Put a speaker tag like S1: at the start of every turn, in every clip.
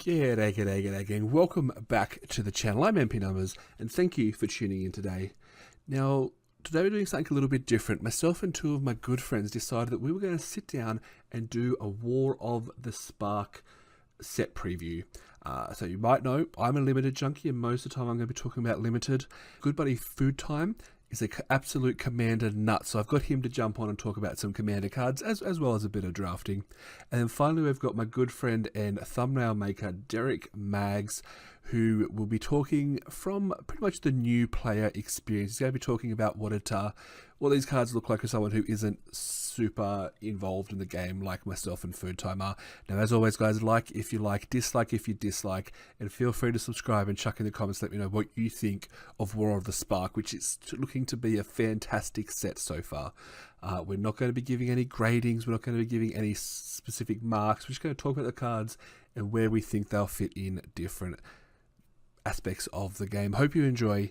S1: G'day gang. Welcome back to the channel. I'm MPNumbers and thank you for tuning in today. Now, today we're doing something a little bit different. Myself and two of my good friends decided that we were going to sit down and do a War of the Spark set preview. So you might know, I'm a limited junkie and most of the time I'm going to be talking about limited. Good buddy Foodtime is an absolute commander nut, so I've got him to jump on and talk about some commander cards as well as a bit of drafting. And then finally we've got my good friend and thumbnail maker Derek Maggs, who will be talking from pretty much the new player experience. He's going to be talking about what these cards look like for someone who isn't super involved in the game like myself and Foodtime are. Now, as always, guys, like if you like, dislike if you dislike, and feel free to subscribe and chuck in the comments. Let me know what you think of War of the Spark, which is looking to be a fantastic set so far. We're not going to be giving any gradings. We're not going to be giving any specific marks. We're just going to talk about the cards and where we think they'll fit in different aspects of the game. Hope you enjoy.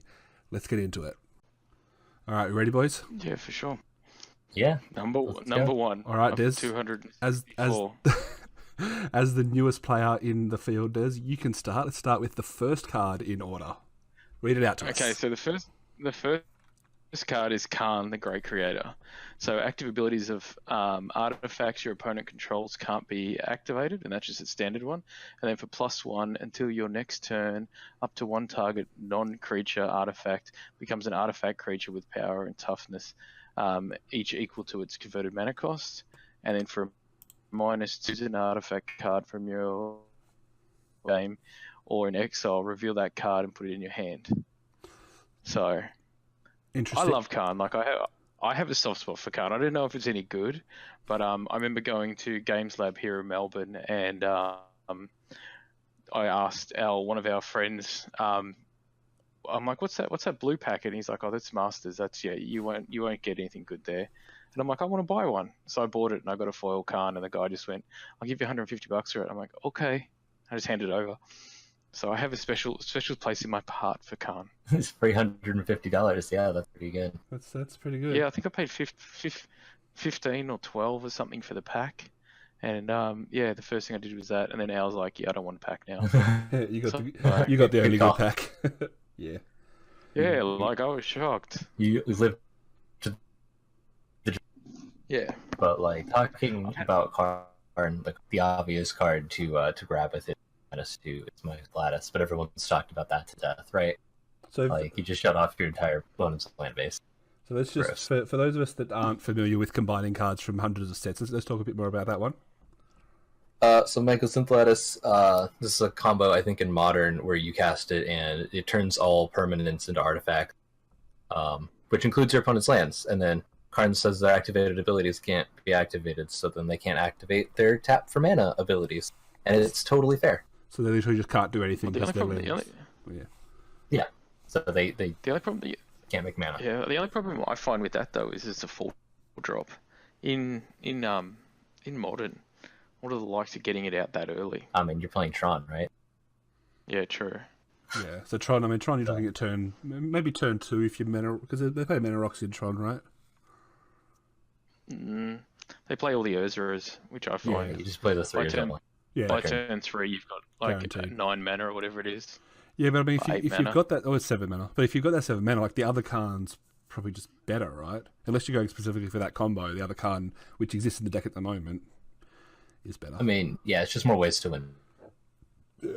S1: Let's get into it. All right, you ready, boys?
S2: Yeah, for sure.
S3: Yeah.
S2: Number one.
S1: All right, Des.
S2: 200.
S1: As the newest player in the field, Des, you can start. Let's start with the first card in order. Read it out to us.
S2: Okay, so the first card is Khan, the Great Creator. So active abilities of artifacts your opponent controls can't be activated, and that's just a standard one. And then for +1, until your next turn, up to one target non-creature artifact becomes an artifact creature with power and toughness, each equal to its converted mana cost. And then for -2, choose an artifact card from your game or in exile, reveal that card and put it in your hand. So I love Khan. Like I have a soft spot for Khan. I don't know if it's any good, but I remember going to Games Lab here in Melbourne, and I asked one of our friends. I'm like, "What's that blue packet?" And he's like, "Oh, that's Masters. That's you won't get anything good there." And I'm like, "I want to buy one." So I bought it, and I got a foil Khan, and the guy just went, "I'll give you $150 for it." I'm like, "Okay." I just handed it over. So I have a special place in my heart for Khan.
S3: It's $350. Yeah, that's pretty good.
S1: That's pretty good.
S2: Yeah, I think I paid 15 or 12 or something for the pack. And yeah, the first thing I did was that, and then I was like, "Yeah, I don't want a pack now."
S1: you got the only good pack. Yeah.
S2: Yeah, like I was shocked.
S3: You lived to
S2: Yeah.
S3: But like talking about card, like the obvious card to grab with it, it's my Gladys, but everyone's talked about that to death, right? So like you just shut off your entire opponent's land base.
S1: So let's just for those of us that aren't familiar with combining cards from hundreds of sets, let's talk a bit more about that one.
S3: So Magnificent Lattice, this is a combo I think in Modern where you cast it and it turns all permanents into artifacts, which includes your opponent's lands, and then Karn says their activated abilities can't be activated, so then they can't activate their tap for mana abilities, and it's totally fair.
S1: So they literally just can't do anything.
S2: Well, the only problem
S3: they can't make mana.
S2: Yeah, the only problem I find with that though is it's a full drop. In Modern, what are the likes of getting it out that early?
S3: I mean, you're playing Tron, right?
S2: Yeah, true.
S1: Yeah, so Tron, you're looking at maybe turn 2 if you mana, because they play mana rocks in Tron, right?
S2: They play all the Urzaras, which I find.
S3: Yeah, you just play the 3
S2: by turn 3, you've got like 9 mana or whatever it is.
S1: Yeah, but I mean, if you've got that, it's 7 mana. But if you've got that 7 mana, like the other Karn's probably just better, right? Unless you're going specifically for that combo, the other Karn, which exists in the deck at the moment, is better.
S3: I mean, yeah, it's just more ways to win.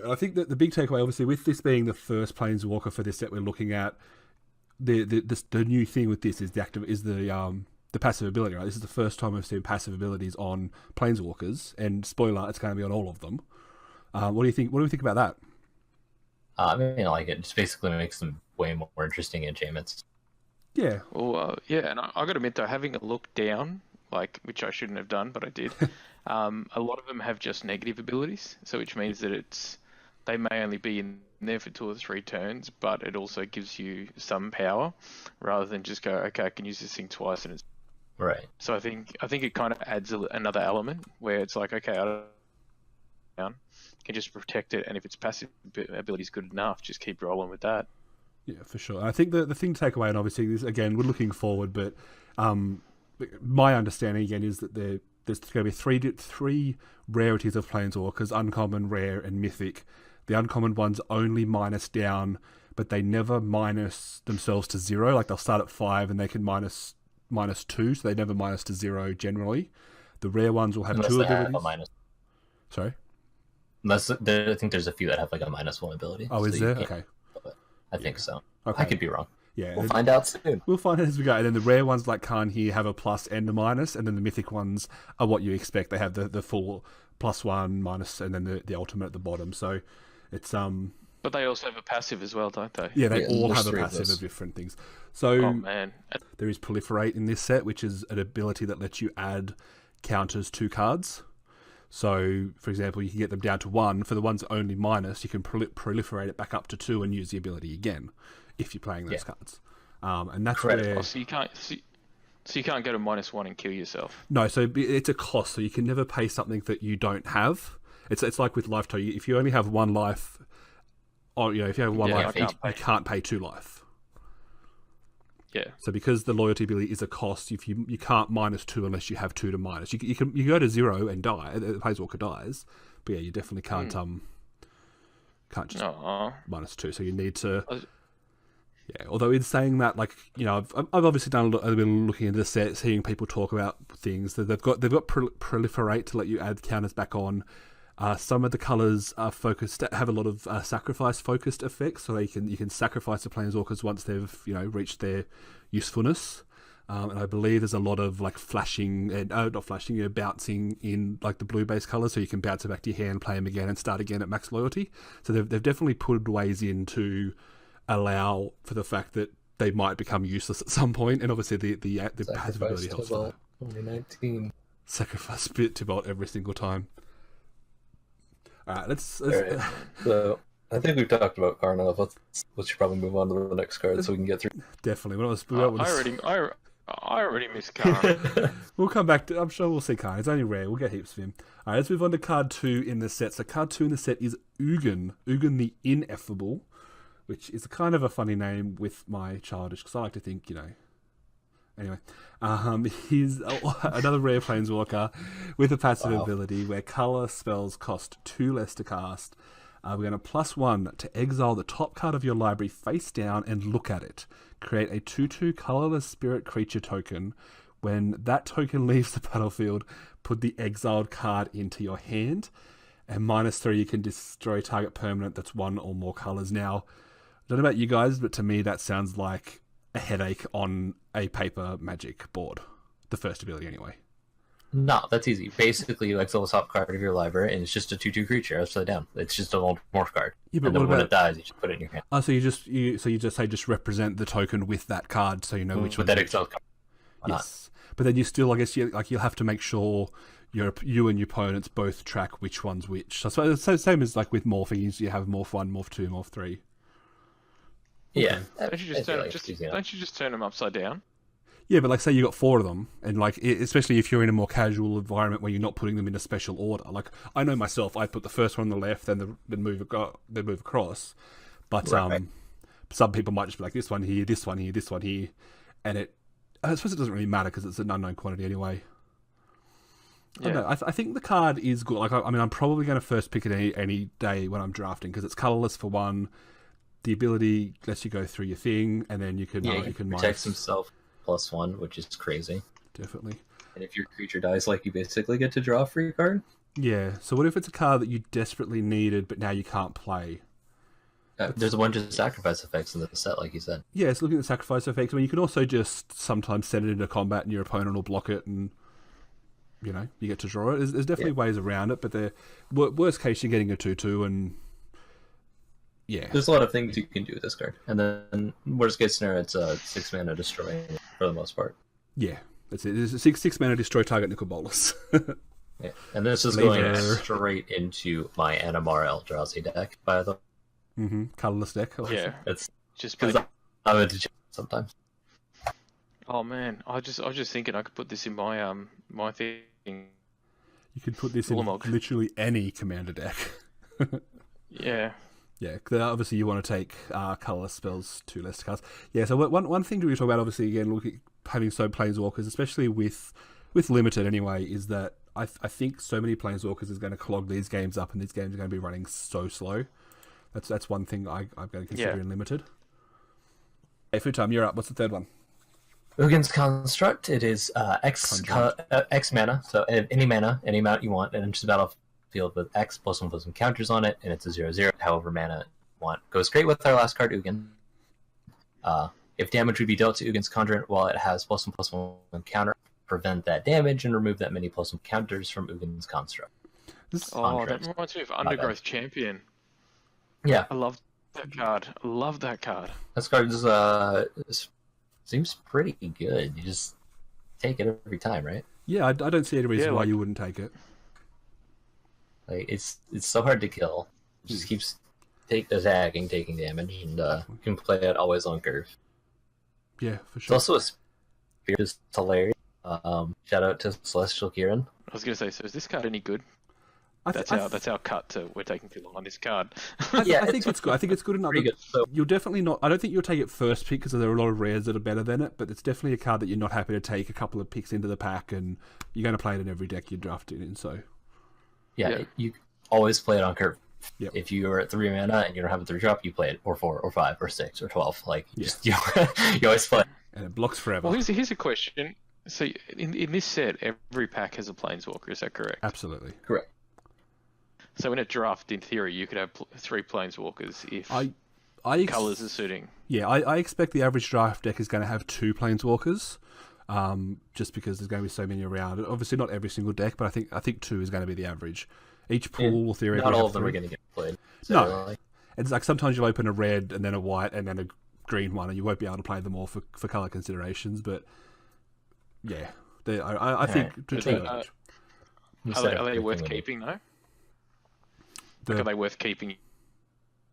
S1: I think that the big takeaway, obviously, with this being the first Planeswalker for this set we're looking at, the new thing with this is the passive ability, right? This is the first time we've seen passive abilities on Planeswalkers, and spoiler, it's going to be on all of them. What do you think? What do we think about that?
S3: I mean, I like it. It just basically makes them way more interesting enchantments.
S1: Yeah.
S2: Well, yeah, and I got to admit though, having a look down, like which I shouldn't have done, but I did. A lot of them have just negative abilities, so which means that they may only be in there for 2 or 3 turns, but it also gives you some power, rather than just go, okay, I can use this thing twice and it's
S3: right.
S2: So I think it kind of adds another element where it's like, okay, I don't can just protect it, and if its passive ability is good enough, just keep rolling with that.
S1: Yeah, for sure. I think the thing to take away, and obviously this again, we're looking forward, but my understanding again is that there's going to be three rarities of Planeswalkers: uncommon, rare, and mythic. The uncommon ones only minus down, but they never minus themselves to 0. Like, they'll start at 5 and they can minus 2, so they never minus to 0 generally. The rare ones will have
S3: Unless
S1: 2
S3: they
S1: abilities.
S3: have a minus.
S1: Sorry?
S3: I think there's a few that have like a -1 ability.
S1: Oh,
S3: so
S1: is
S3: you
S1: there?
S3: can't-
S1: Okay.
S3: I think so.
S1: Okay.
S3: I could be wrong.
S1: Yeah.
S3: We'll find out soon.
S1: We'll find out as we go. And then the rare ones like Khan here have a plus and a minus, and then the mythic ones are what you expect. They have the full +1, minus, and then the ultimate at the bottom. So it's
S2: But they also have a passive as well, don't they?
S1: yeah, they
S3: Yeah,
S1: all
S3: there's
S1: have a
S3: 3 of
S1: passive
S3: those.
S1: of different things. So
S2: Oh man.
S1: there is Proliferate in this set, which is an ability that lets you add counters to cards. So, for example, you can get them down to 1. For the ones only minus, you can proliferate it back up to 2 and use the ability again if you're playing those cards. And that's
S3: Correct.
S1: where...
S2: Oh, so you can't go to -1 and kill yourself.
S1: No, so it's a cost, so you can never pay something that you don't have. It's like with life total. If you only have 1 life, or if you have 1
S2: Yeah,
S1: life,
S2: I can't
S1: you can't pay 2 life.
S2: Yeah.
S1: So because the loyalty ability is a cost, if you can't -2 unless you have 2 to minus. You can go to 0 and die. The Planeswalker dies, but yeah, you definitely can't can't just -2. So you need to. Yeah, although in saying that, like, I've obviously done I've been looking into the set, seeing people talk about things that they've got proliferate to let you add counters back on. Some of the colors are focused, have a lot of sacrifice focused effects, so you can sacrifice the Planeswalkers once they've reached their usefulness. And I believe there's a lot of like flashing and not flashing, bouncing in like the blue base colors, so you can bounce it back to your hand, play them again, and start again at max loyalty. So they've definitely put ways in to allow for the fact that they might become useless at some point, and obviously the passive ability helps for that.
S3: 2019.
S1: Sacrifice bit to bolt every single time. All right, let's
S3: All right. So I think we've talked about Karn enough. Let's probably move on to the next card so we can get through.
S1: definitely.
S2: I already missed Khan.
S1: We'll come back to. I'm sure we'll see Khan. It's only rare. We'll get heaps of him. All right, let's move on to card 2 in the set. So card 2 in the set is Ugin the Ineffable, which is kind of a funny name with my childish, because I like to think, Anyway, he's another rare Planeswalker with a passive ability where color spells cost 2 less to cast. We're going to +1 to exile the top card of your library face down and look at it. Create a 2/2 colorless spirit creature token. When that token leaves the battlefield, put the exiled card into your hand. And -3, you can destroy target permanent that's 1 or more colors. Now, I don't know about you guys, but to me that sounds like a headache on a paper Magic board. The first ability, anyway.
S3: No, that's easy. Basically, you exile the top card of your library, and it's just a 2/2 creature upside down. It's just an old morph card.
S1: Yeah, but
S3: and then
S1: what
S3: when
S1: about...
S3: it dies, you just put it in your hand.
S1: Oh, so you just say represent the token with that card, so you know which
S3: with
S1: one.
S3: that exiled card. Why
S1: Yes, but then you still, I guess, you'll have to make sure you and your opponents both track which one's which. So it's the same as like with morphing. You have morph 1, morph 2, morph 3.
S3: Yeah.
S2: Don't you just turn them upside down?
S1: Yeah, but like say you got 4 of them, and like especially if you're in a more casual environment where you're not putting them in a special order. Like I know myself, I put the first one on the left, then move across. But
S3: Right.
S1: Some people might just be like this one here, this one here, this one here, and I suppose it doesn't really matter because it's an unknown quantity anyway.
S2: Yeah.
S1: I don't know. I think the card is good. Like I mean, I'm probably going to first pick it any day when I'm drafting because it's colorless for one. The ability lets you go through your thing, and then you can
S3: protects himself +1, which is crazy.
S1: Definitely.
S3: And if your creature dies, like you basically get to draw a free card.
S1: Yeah. So what if it's a card that you desperately needed, but now you can't play?
S3: There's a bunch of sacrifice effects in the set, like you said.
S1: Yeah, it's looking at the sacrifice effects. I mean, you can also just sometimes send it into combat, and your opponent will block it, and you get to draw it. There's definitely ways around it, but the worst case, you're getting a 2/2, and yeah,
S3: there's a lot of things you can do with this card. And then worst case scenario, it's a 6 mana destroy for the most part.
S1: Yeah, that's it. It's a 6 mana destroy target Nicol Bolas.
S3: Yeah, and this is going straight into my Animar Eldrazi deck, by the way.
S1: Colorless deck.
S2: Yeah,
S3: it's
S2: just
S3: because I'm into chat sometimes.
S2: Oh man, I was just thinking I could put this in my my thing.
S1: You could put this in literally any commander deck.
S2: Yeah.
S1: Yeah, obviously you want to take colorless spells 2 less to cast. Yeah, so one thing to talk about, obviously, again, having so planeswalkers, especially with with limited anyway is that I think so many Planeswalkers is going to clog these games up, and these games are going to be running so slow. That's one thing I'm going to consider in limited. Hey, Foodtime, you're up. What's the third one?
S3: Uggin's Construct. It is X mana, so any mana, any amount you want, and enters the battlefield with X +1/+1 counters on it, and it's a 0/0. However mana you want. Goes great with our last card, Ugin. If damage would be dealt to Uggin's Conjurant while it has +1/+1 counter, prevent that damage and remove that many +1 counters from Uggin's Construct.
S2: That reminds me of Undergrowth Champion.
S3: Yeah.
S2: I love that card. I love that card.
S3: This card seems pretty good. You just take it every time, right?
S1: Yeah, I don't see any reason why you wouldn't take it.
S3: Like it's so hard to kill. It just keeps taking damage, and you can play it always on curve.
S1: Yeah, for sure.
S3: It's also a spear, just hilarious. Shout out to Celestial Kieran.
S2: I was going to say, so is this card any good? That's our cut to we're taking too long on this card.
S1: I think it's good. I think it's good enough. You'll definitely not. I don't think you'll take it first pick because there are a lot of rares that are better than it. But it's definitely a card that you're not happy to take a couple of picks into the pack, and you're going to play it in every deck you draft it in. So
S3: you always play it on curve.
S1: Yep.
S3: If you are at 3 mana and you don't have a 3-drop, you play it, or 4, or 5, or 6, or 12. Like you always play.
S1: And it blocks forever.
S2: Well, here's a question. So in this set, every pack has a Planeswalker. Is that correct?
S1: Absolutely
S3: correct.
S2: So in a draft, in theory, you could have 3 Planeswalkers if colours are suiting.
S1: Yeah, I expect the average draft deck is going to have 2 Planeswalkers, just because there's going to be so many around. Obviously, not every single deck, but I think 2 is going to be the average. Each pool will theoretically
S3: not all
S1: have
S3: of them
S1: 3.
S3: are going to get played. So
S1: no, it's like sometimes you'll open a red and then a white and then a green one, and you won't be able to play them all for color considerations. But yeah, I think
S2: are they worth keeping though? Are they worth keeping?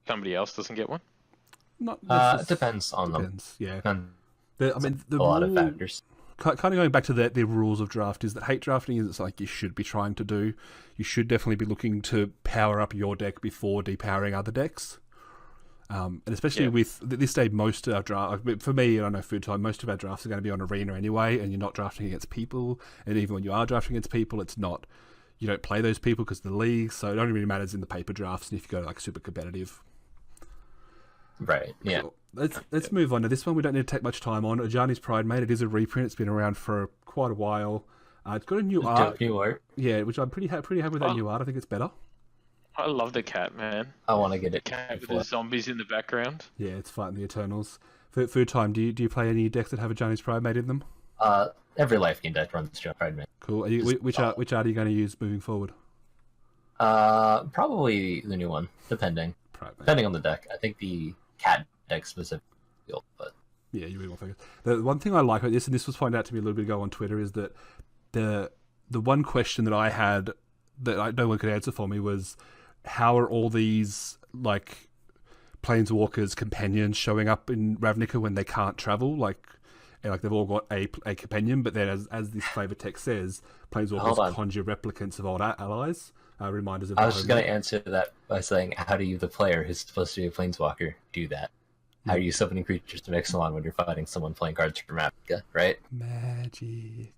S2: Somebody else doesn't get one.
S3: It depends on them.
S1: Yeah,
S3: a lot of factors.
S1: Kind of going back to the rules of draft is that hate drafting is like you should be trying to do. You should definitely be looking to power up your deck before depowering other decks. And especially with this day, most of our draft, for me, I know Foodtime, most of our drafts are going to be on Arena anyway, and you're not drafting against people. And even when you are drafting against people, it's not, you don't play those people because of the league, so it only really matters in the paper drafts and if you go like super competitive.
S3: Right, yeah.
S1: Cool. Let's move on to this one. We don't need to take much time on. Ajani's Pride Mate, it is a reprint. It's been around for quite a while. It's got a new art. Yeah, which I'm pretty happy with that new art. I think it's better.
S2: I love the cat, man.
S3: I want to get it.
S2: Cat with the zombies in the background.
S1: Yeah, it's fighting the Eternals. Foodtime, do you play any decks that have a Ajani's Pride Mate in them?
S3: Every life game deck runs Pride Mate.
S1: Cool. Which art are you going to use moving forward?
S3: Probably the new one, depending on the deck. I think the cat deck specifically, but
S1: yeah, you really want to focus. The one thing I like about this, and this was pointed out to me a little bit ago on Twitter, is that the one question that I had that no one could answer for me was, how are all these like Planeswalkers companions showing up in Ravnica when they can't travel? Like they've all got a companion, but then as this flavor text says, Planeswalkers conjure replicants of old allies. Reminders of.
S3: I was just going to answer that by saying, how do you, the player who's supposed to be a Planeswalker, do that? How are you summoning creatures to mix them on when you're fighting someone playing cards from Ravnica, right? Magic.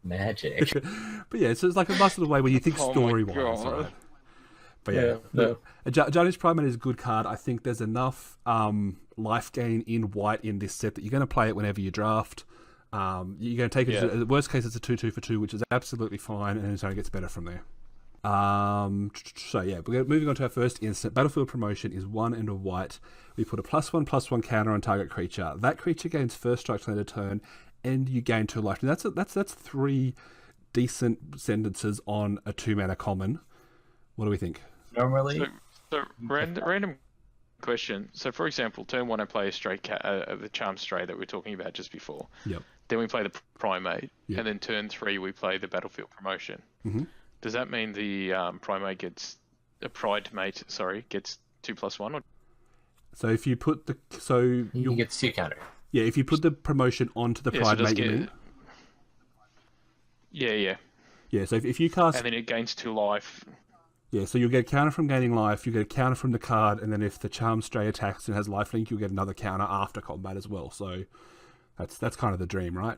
S1: But yeah, so it's like a nice little way when you think story-wise. Right? But yeah, Ajani's Prime Mate is a good card. I think there's enough life gain in white in this set that you're going to play it whenever you draft. You're going to take it. The worst case, it's a 2/2 for 2, which is absolutely fine, and it only gets better from there. So yeah, we're moving on to our first instant. Battlefield promotion is 1 and a white. We put a +1/+1 counter on target creature. That creature gains first strike on a turn, and you gain 2 life. And that's 3 decent sentences on a 2-mana common. What do we think?
S3: Normally,
S2: so random question. So for example, turn 1 I play a stray the Charm Stray that we were talking about just before.
S1: Yep.
S2: Then we play the Primate, and then turn 3 we play the Battlefield promotion.
S1: Mm-hmm.
S2: Does that mean the Primate gets gets 2+1? Or...
S1: So if you put
S3: you get 2 counter.
S1: Yeah, if you put the promotion onto the Primate, you mean?
S2: Yeah.
S1: Yeah, so if you cast...
S2: And then it gains 2 life.
S1: Yeah, so you'll get a counter from gaining life, you get a counter from the card, and then if the Charm Stray attacks and has lifelink, you'll get another counter after combat as well. So that's kind of the dream, right?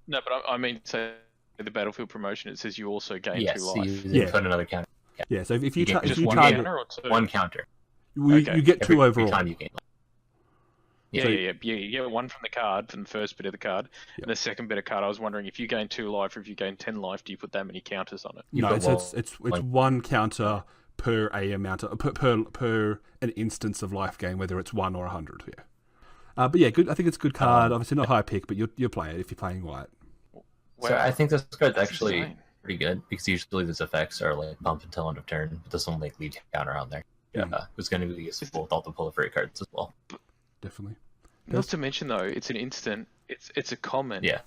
S2: No, but I mean, so the battlefield promotion, it says you also gain
S3: Yes,
S2: 2
S3: so
S2: life.
S3: you put another counter.
S1: Yeah, so if you
S3: get
S1: if
S2: Just
S1: you
S2: one
S1: target
S2: counter or 2?
S3: One counter.
S2: Okay.
S1: you get 2
S3: Every
S1: overall.
S3: time you gain life.
S2: Yeah,
S1: So-
S2: yeah. You get 1 from the card, from the first bit of the card,
S1: Yep.
S2: and the second bit of card. I was wondering if you gain 2 life, or if you gain 10 life, do you put that many counters on it?
S3: You
S1: No,
S3: put
S1: it's
S3: one-
S1: 1 counter per a amount of, per an instance of life gain, whether it's 1 or 100. Yeah. But yeah, good. I think it's a good card. Obviously not high pick, but you'll play it if you're playing white.
S3: So I think this card's
S2: That's
S3: actually
S2: insane.
S3: pretty good because usually these effects are like bump until end of turn, but this one like leave counter on there.
S1: Yeah.
S3: It's going to be useful with all the proliferate cards as well.
S1: Definitely.
S2: Not to mention though, it's an instant. It's a common.
S3: Yeah.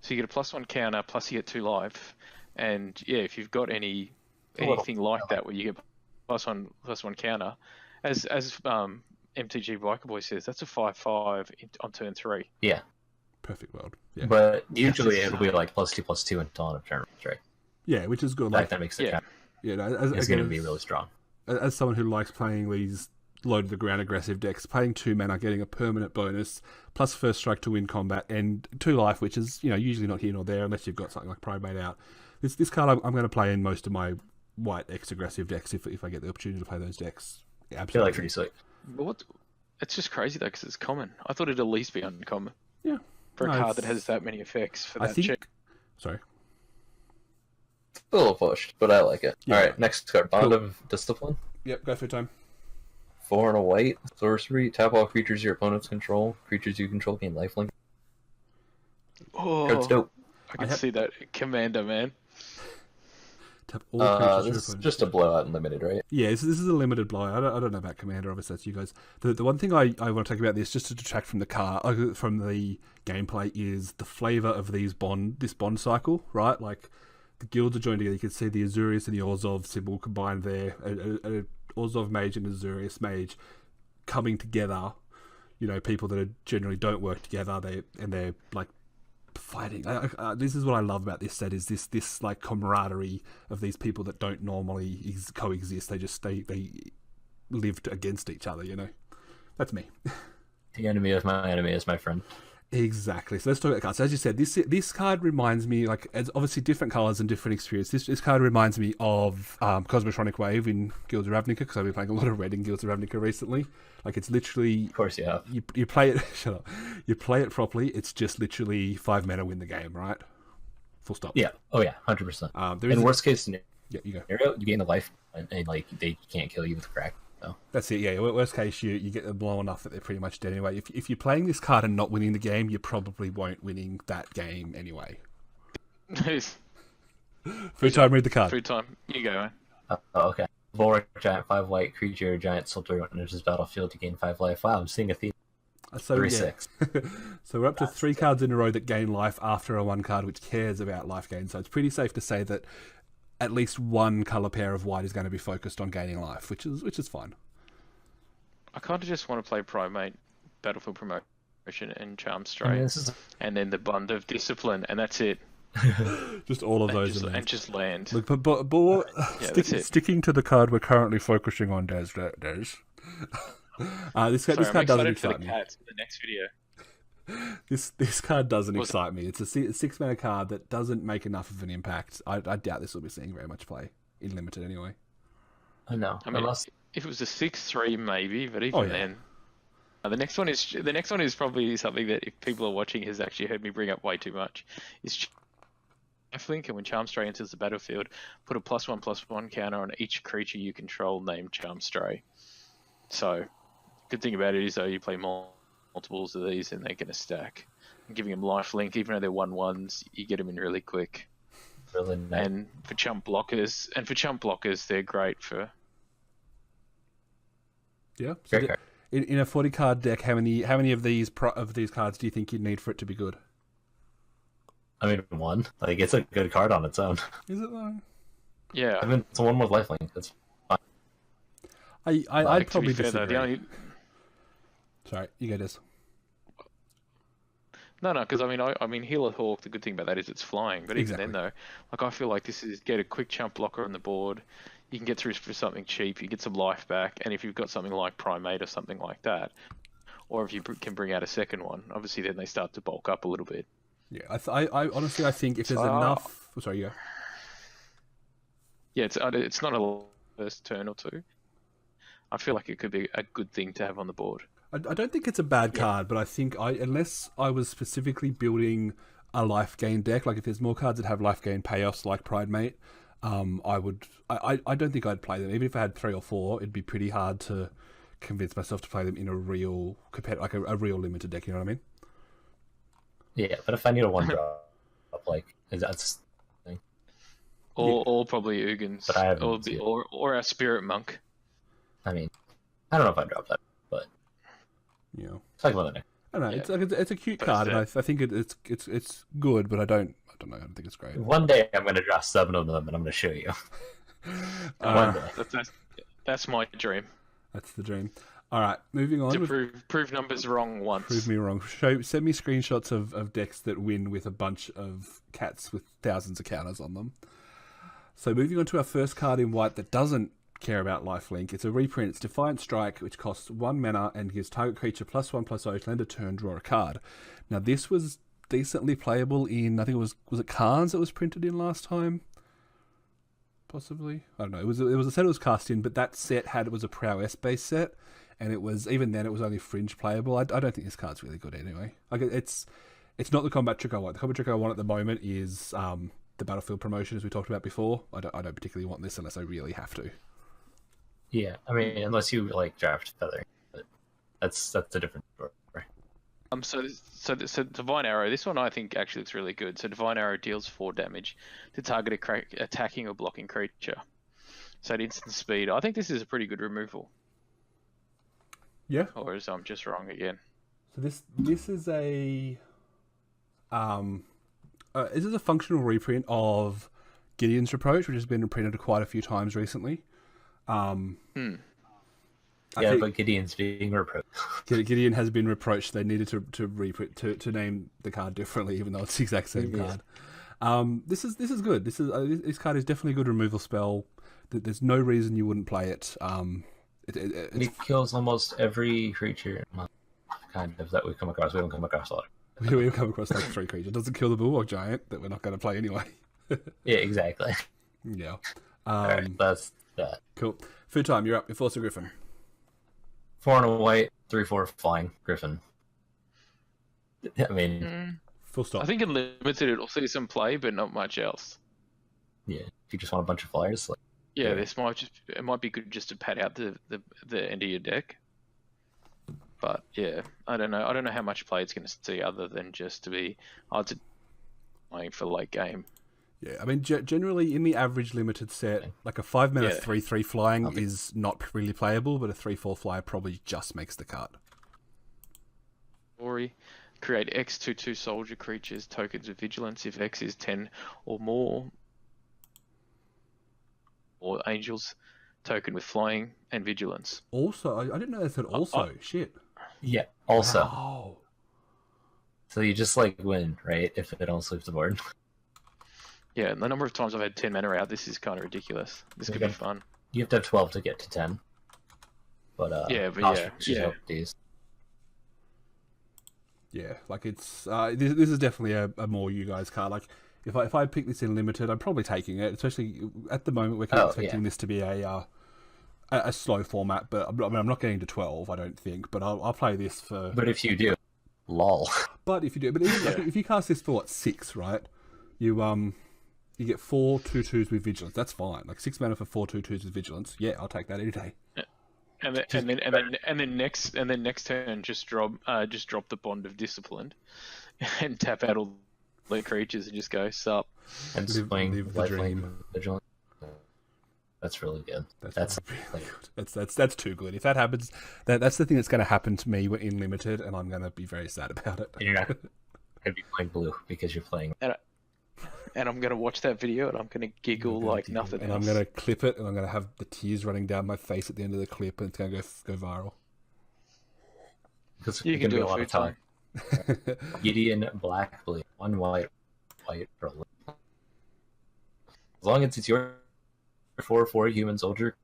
S2: So you get a +1 counter, plus you get 2 life, and yeah, if you've got anything like that where you get +1 counter, as MTG Biker Boy says, that's a 5/5 on turn 3.
S3: Yeah.
S1: Perfect world. Yeah.
S3: But usually
S2: That's
S3: it'll be
S2: insane.
S3: like +2/+2 until end of turn, right?
S1: Yeah, which is good.
S3: Like
S1: Like,
S3: that makes it
S2: Yeah.
S3: counter.
S1: yeah, no,
S3: It's going to be really strong.
S1: as someone who likes playing these low to the ground aggressive decks, playing 2 mana, getting a permanent bonus, plus first strike to win combat, and 2 life, which is usually not here nor there unless you've got something like Primate out. This card I'm going to play in most of my white X aggressive decks if I get the opportunity to play those decks. Yeah,
S3: I feel
S1: absolutely.
S3: like pretty sweet.
S2: But what? It's just crazy though, because it's common. I thought it'd at least be uncommon.
S1: Yeah.
S2: For a
S1: No,
S2: card
S1: it's-
S2: that has that many effects for
S1: I
S2: that
S1: think.
S2: cheap.
S1: Sorry.
S3: A little pushed, but I like it.
S1: Yeah.
S3: Alright, next card. Bond
S1: Cool.
S3: of Discipline.
S1: Yep. Go for time.
S3: 4 and a white. Sorcery. Tap all creatures your opponents control. Creatures you control gain lifelink.
S2: Oh,
S3: Card's dope.
S2: I can
S1: have-
S2: see that Commander, man.
S1: Tap all creatures. your
S3: This is
S1: opponent-
S3: just a blowout and limited, right?
S1: Yeah, this is a limited blow. I don't know about Commander. Obviously, that's you guys. The one thing I want to talk about this, just to detract from from the gameplay, is the flavor of this bond cycle, right? Like the guilds are joined together. You can see the Azurius and the Orzhov symbol combined there. A Orzhov mage and Azurius mage coming together. People that generally don't work together. They're like fighting. This is what I love about this set is this like camaraderie of these people that don't normally coexist. They lived against each other. That's me.
S3: The enemy of my enemy is my friend.
S1: Exactly. So let's talk about cards. So as you said, this card reminds me, like, as obviously different colors and different experience. This card reminds me of Cosmotronic Wave in Guilds of Ravnica, because I've been playing a lot of red in Guilds of Ravnica recently. Like, it's literally
S3: Of course you have.
S1: you play it. Shut up. You play it properly. It's just literally 5 mana win the game, right? Full stop.
S3: Yeah. Oh yeah, 100%.
S1: There is
S3: In worst case scenario,
S1: yeah, you go.
S3: you gain a life, and like they can't kill you with crack. So
S1: That's it. Yeah. Worst case, you get them low enough that they're pretty much dead anyway. If you're playing this card and not winning the game, you probably won't winning that game anyway. Food time. Read the card.
S2: Food time. You go, man.
S3: okay. Volric giant 5 white creature, giant soldier enters his battlefield to gain 5 life. Wow, I'm seeing a theme.
S1: So
S3: 3/6.
S1: So we're up to 3 cards in a row that gain life after a 1 card which cares about life gain. So it's pretty safe to say that at least 1 color pair of white is going to be focused on gaining life, which is fine.
S2: I kind of just want to play Primate, Battlefield Promotion, and Charm
S3: I
S2: Stray,
S3: mean, this is
S2: and then the Bond of Discipline, and that's it.
S1: Just all of those.
S2: And just land.
S1: Look, but
S2: Yeah, that's it.
S1: sticking to the card we're currently focusing on, Des. This
S2: Sorry,
S1: card
S2: I'm
S1: doesn't
S2: excited for the
S1: excite me.
S2: cats in the next video.
S1: This card doesn't excite me. It's a 6 mana card that doesn't make enough of an impact. I doubt this will be seeing very much play in limited anyway.
S3: I know.
S2: I mean, if it was a 6/3, maybe, but even
S1: Oh, yeah.
S2: then. The next one is probably something that if people are watching has actually heard me bring up way too much. Is Lifelink, and when Charmstray enters the battlefield, put a +1/+1 counter on each creature you control named Charmstray. So, good thing about it is though you play multiples of these and they're going to stack. And giving them lifelink, even though they're 1/1s, you get them in really quick.
S3: really nice.
S2: And for chump blockers, they're great for.
S1: Yeah. So
S3: Great card.
S1: in a 40 card deck, how many of these cards do you think you'd need for it to be good?
S3: I mean, 1. Like, it's a good card on its own.
S1: Is it though?
S2: Yeah.
S3: I mean, it's a 1 with lifelink. It's fine.
S1: I'd
S2: to be
S1: probably
S2: fair, though,
S1: disagree. Sorry, you go this.
S2: No, because I mean, Healer Hawk. The good thing about that is it's flying. But even then, though, like I feel like this is get a quick chump blocker on the board. You can get through for something cheap. You get some life back, and if you've got something like Primate or something like that, or if you can bring out a second one, obviously then they start to bulk up a little bit.
S1: Yeah, I honestly, I think if there's enough... Oh, sorry, yeah.
S2: Yeah, it's not a first turn or two. I feel like it could be a good thing to have on the board.
S1: I don't think it's a bad card, but I think unless I was specifically building a life gain deck, like if there's more cards that have life gain payoffs like Pridemate, I don't think I'd play them. Even if I had 3 or 4, it'd be pretty hard to convince myself to play them in a real like a real limited deck. You know what I mean?
S3: Yeah, but if I need a 1-drop, like that's the thing.
S2: Or probably Ugins,
S3: but I haven't
S2: or our Spirit Monk.
S3: I mean, I don't know if I'd drop that, but
S1: yeah,
S3: talk about that.
S1: I don't know. Yeah. It's a cute card, and I think it's good, but I don't know. I don't think it's great.
S3: One day I'm going to draw 7 of them, and I'm going to show you. One day.
S2: That's my dream.
S1: That's the dream. All right, moving on.
S2: To prove numbers wrong once.
S1: Prove me wrong. Send me screenshots of decks that win with a bunch of cats with thousands of counters on them. So moving on to our first card in white that doesn't care about lifelink. It's a reprint. It's Defiant Strike, which costs 1 mana and gives target creature +1/+0 to end a turn, draw a card. Now this was decently playable in, I think it was it Khans that was printed in last time? Possibly. I don't know. It was a set it was cast in, but that set was a prowess based set, and it was, even then, it was only fringe playable. I don't think this card's really good anyway. Like it's not the combat trick I want. The combat trick I want at the moment is the battlefield promotion, as we talked about before. I don't particularly want this unless I really have to.
S3: Yeah, I mean, unless you like draft Feather, but that's a different story.
S2: So Divine Arrow. This one I think actually looks really good. So Divine Arrow deals 4 damage to target attacking or blocking creature. So at instant speed, I think this is a pretty good removal.
S1: Yeah.
S2: Or is I'm just wrong again?
S1: So this is a this is a functional reprint of Gideon's Reproach, which has been reprinted quite a few times recently.
S3: But Gideon's being reproached.
S1: Gideon has been reproached. They needed to reprint to name the card differently, even though it's the exact same card. This is good. This card is definitely a good removal spell. There's no reason you wouldn't play it.
S3: It kills almost every creature kind of that we come across. We don't come across a lot.
S1: We've come across like 3 creatures. It doesn't kill the Bulwark Giant that we're not going to play anyway.
S3: Yeah, exactly.
S1: Yeah.
S3: Alright, that's that.
S1: Cool. Foodtime, you're up. Enforcer Griffin.
S3: 4 and a white, 3/4 flying Griffin. I mean,
S1: full stop.
S2: I think in limited it'll see some play, but not much else.
S3: Yeah, if you just want a bunch of flyers, like,
S2: yeah, this might be good just to pad out the end of your deck. But yeah, I don't know how much play it's going to see other than just to be playing for late game.
S1: Yeah, I mean, generally in the average limited set, like a 5 mana 3/3 flying is not really playable, but a 3/4 flyer probably just makes the cut.
S2: Story: create X/2/2 soldier creatures tokens with vigilance if X is 10 or more, or angels token with flying and vigilance.
S1: Also, I didn't know they said also. Shit.
S3: Yeah, also.
S1: Wow.
S3: So you just like win, right? If it don't sweep the board.
S2: Yeah, and the number of times I've had 10 mana out, this is kind of ridiculous. This could be fun.
S3: You have to have 12 to get to 10. But these.
S1: Yeah, like it's this is definitely a more you guys card. Like if I pick this in limited, I'm probably taking it. Especially at the moment, we're kind of expecting this to be a slow format. But I'm not getting to 12, I don't think. But I'll play this for.
S3: But if you do, lol.
S1: But if you do, if you cast this for what, 6, right? You get 4 2/2s with vigilance. That's fine. Like 6 mana for 4 2/2s with vigilance. Yeah, I'll take that any day.
S2: And then next turn just drop the Bond of Discipline, and tap out all the creatures and just go sup.
S3: And swing lifelink vigilance. That's really good. That's really
S1: good. That's too good. If that happens, that's the thing that's going to happen to me in limited, and I'm going to be very sad about it.
S3: And you're not going to be playing blue because you're playing.
S2: And I'm going to watch that video and I'm going to giggle like nothing else.
S1: And I'm going to clip it and I'm going to have the tears running down my face at the end of the clip, and it's going to go viral.
S3: Because
S2: you can do a lot of time.
S3: Gideon black blue, 1 white for as long as it's your 4/4 human soldier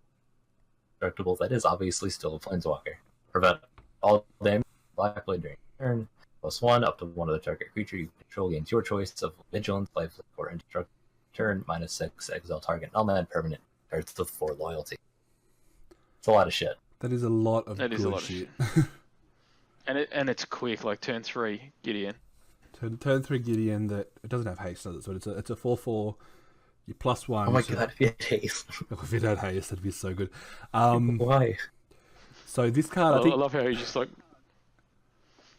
S3: destructible, that is obviously still a planeswalker. Prevent all damage black blue during turn. +1 up to one of the target creature you control gains your choice of vigilance, lifelink, or indestructible. Turn -6, exile target non-land permanent cards with 4 loyalty. It's a lot of shit.
S1: That is a lot of
S2: That is a
S1: good
S2: lot of
S1: shit.
S2: And it's quick, like turn 3, Gideon.
S1: Turn 3 Gideon that it doesn't have haste, does it? So it's a 4/4. You +1.
S3: Oh my
S1: so,
S3: god, if it haste.
S1: if it had haste, that'd be so good.
S3: Why?
S1: So this card, I think.
S2: I love how you just like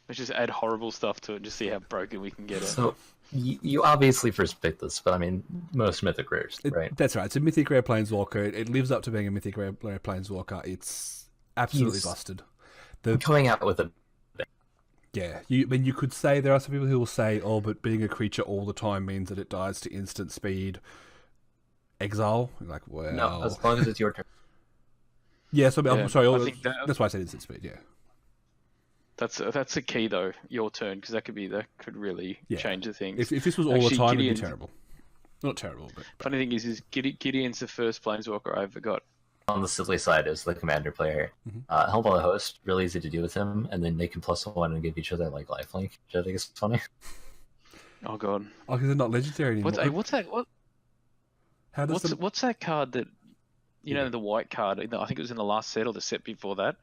S2: let's just add horrible stuff to it, and just see how broken we can get it.
S3: So you obviously first picked this, but I mean most mythic rares, right?
S1: That's right. It's a mythic rare planeswalker. It lives up to being a mythic rare planeswalker. It's absolutely busted.
S3: Coming out with a
S1: Yeah, you could say there are some people who will say, "Oh, but being a creature all the time means that it dies to instant speed, exile." You're like, well,
S3: no, as long as it's your turn.
S1: Yeah, so I'm sorry.
S2: I think
S1: That's why I said instant speed. Yeah,
S2: that's a key though. Your turn, because that could really change the things.
S1: If this was all the time, it'd be terrible. Not terrible, but
S2: funny thing is Gideon's the first planeswalker I ever got.
S3: On the silly side is the commander player. Help on the host, really easy to do with him, and then they can +1 and give each other like lifelink, which I think is funny.
S2: Oh god.
S1: Oh, because they're not legendary anymore.
S2: What's that? What's that card that the white card? I think it was in the last set or the set before that,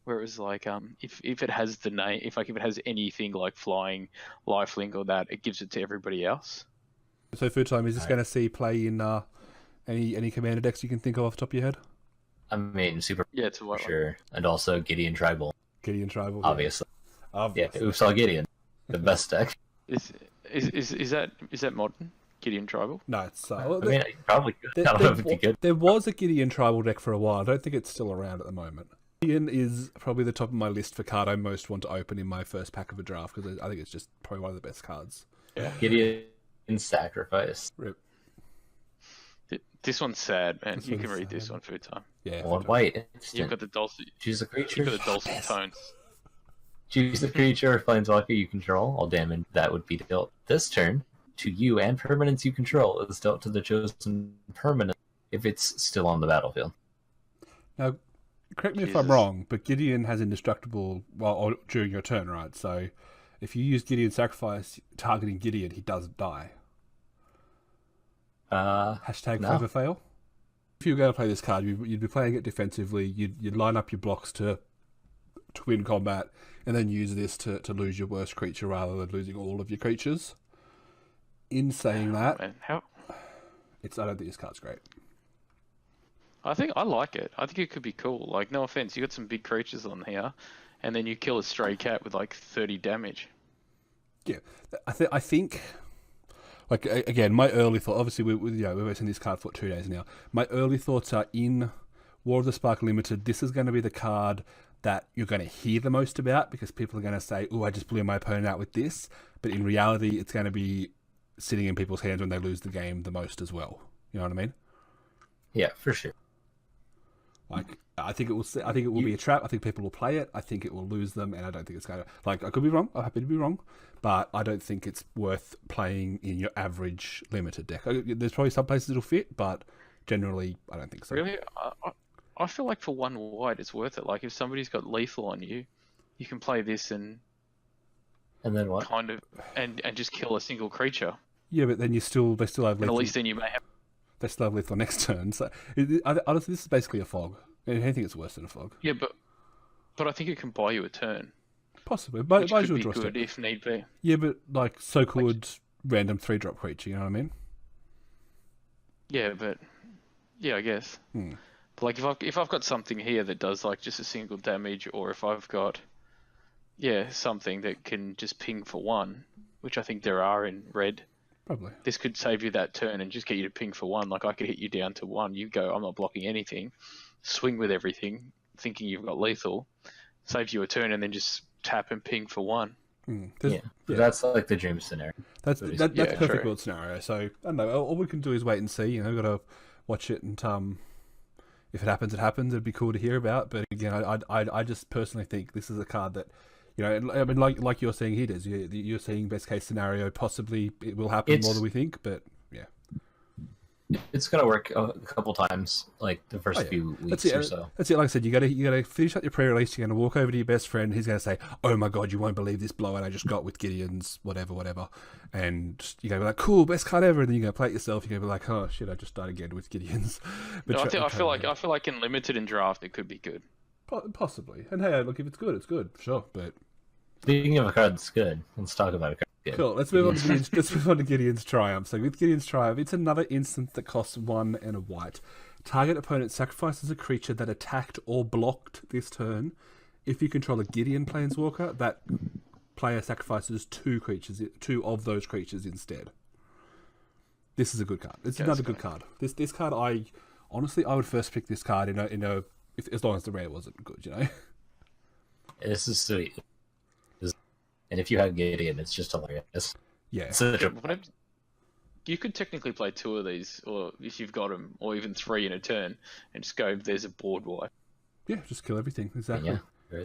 S2: where it was like if it has the name, if it has anything like flying, lifelink or that, it gives it to everybody else.
S1: So Foodtime, is this going to see play in any commander decks you can think of off the top of your head?
S3: I mean, super.
S2: Yeah, it's a white
S3: sure, one. And also Gideon Tribal.
S1: Gideon Tribal,
S3: obviously. Yeah, Oops All Gideon, the best deck.
S2: Is that modern Gideon Tribal?
S1: No, it's.
S3: I mean, probably good. I don't know if it'd be good.
S1: There was a Gideon Tribal deck for a while. I don't think it's still around at the moment. Gideon is probably the top of my list for card I most want to open in my first pack of a draft because I think it's just probably one of the best cards.
S2: Yeah.
S3: Gideon Sacrifice.
S1: Rip.
S2: This one's sad, man. You can read this one for time.
S1: Yeah.
S3: One white.
S2: You've got the dulcet.
S3: Choose a creature.
S2: You've got the dulcet tones.
S3: Choose the creature or planeswalker you control. All damage that would be dealt this turn to you and permanents you control is dealt to the chosen permanent if it's still on the battlefield.
S1: Now, correct me if I'm wrong, but Gideon has indestructible during your turn, right? So if you use Gideon Sacrifice targeting Gideon, he doesn't die. Hashtag
S3: no.
S1: Clever fail. If you were going to play this card, you'd be playing it defensively. You'd line up your blocks to win combat, and then use this to lose your worst creature rather than losing all of your creatures. In saying that,
S2: Man,
S1: I don't think this card's great.
S2: I think I like it. I think it could be cool. Like, no offense, you got some big creatures on here, and then you kill a stray cat with like 30 damage.
S1: Yeah, I think. Like, again, my early thought, obviously, we've been in this card for 2 days now. My early thoughts are in War of the Spark Limited, this is going to be the card that you're going to hear the most about because people are going to say, oh, I just blew my opponent out with this. But in reality, it's going to be sitting in people's hands when they lose the game the most as well. You know what I mean?
S3: Yeah, for sure.
S1: Like, I think it will be a trap. I think people will play it. I think it will lose them, and I don't think it's going to. Like, I could be wrong. I'm happy to be wrong, but I don't think it's worth playing in your average limited deck. There's probably some places it'll fit, but generally, I don't think so.
S2: Really, I feel like for one white, it's worth it. Like, if somebody's got lethal on you, you can play this and
S3: then what?
S2: Kind of, and just kill a single creature.
S1: Yeah, but then they still have lethal.
S2: And at least then you may have.
S1: They still have lethal next turn. So honestly, this is basically a fog. Anything that's worse than a fog.
S2: Yeah, but I think it can buy you a turn.
S1: Possibly, buys you a
S2: could
S1: draw
S2: be good
S1: step.
S2: if need be.
S1: Yeah, but like so could random 3-drop creature. You know what I mean?
S2: Yeah, I guess. But like if I've got something here that does like just a single damage, or if I've got something that can just ping for 1, which I think there are in red.
S1: Probably.
S2: This could save you that turn and just get you to ping for 1. Like I could hit you down to 1. You go, I'm not blocking anything. Swing with everything, thinking you've got lethal. Saves you a turn and then just tap and ping for 1.
S3: That's like the dream scenario.
S1: That's perfect
S2: true.
S1: world scenario. So I don't know. All we can do is wait and see. You know, we've got to watch it, and if it happens, it happens. It'd be cool to hear about. But again, I just personally think this is a card that, you know, I mean, like you're saying here, Des, you're saying best case scenario. Possibly it will happen more than we think. But yeah,
S3: It's gonna work a couple times, like the first few weeks or so.
S1: That's it. Like I said, you gotta finish up your pre-release. You're gonna walk over to your best friend. He's gonna say, "Oh my god, you won't believe this blowout I just got with Gideon's whatever," and you're gonna be like, "Cool, best card ever." And then you're gonna play it yourself. You're gonna be like, "Oh shit, I just died again with Gideon's."
S2: But I feel like in limited and draft it could be good.
S1: Possibly. And hey, look, if it's good, it's good, sure. But
S3: speaking of a card that's good, let's talk about a card. Good.
S1: Cool. Let's move on to Gideon's Triumph. So with Gideon's Triumph, it's another instance that costs 1 and a white. Target opponent sacrifices a creature that attacked or blocked this turn. If you control a Gideon Planeswalker, that player sacrifices 2 of those creatures instead. This is a good card. It's another good card. This card, I would first pick this card as long as the rare wasn't good, you know.
S3: This is sweet. And if you have Gideon, it's just hilarious.
S1: Yeah.
S2: You could technically play 2 of these, or if you've got them, or even 3 in a turn, and just go, there's a board wipe.
S1: Yeah, just kill everything. Exactly.
S3: Yeah.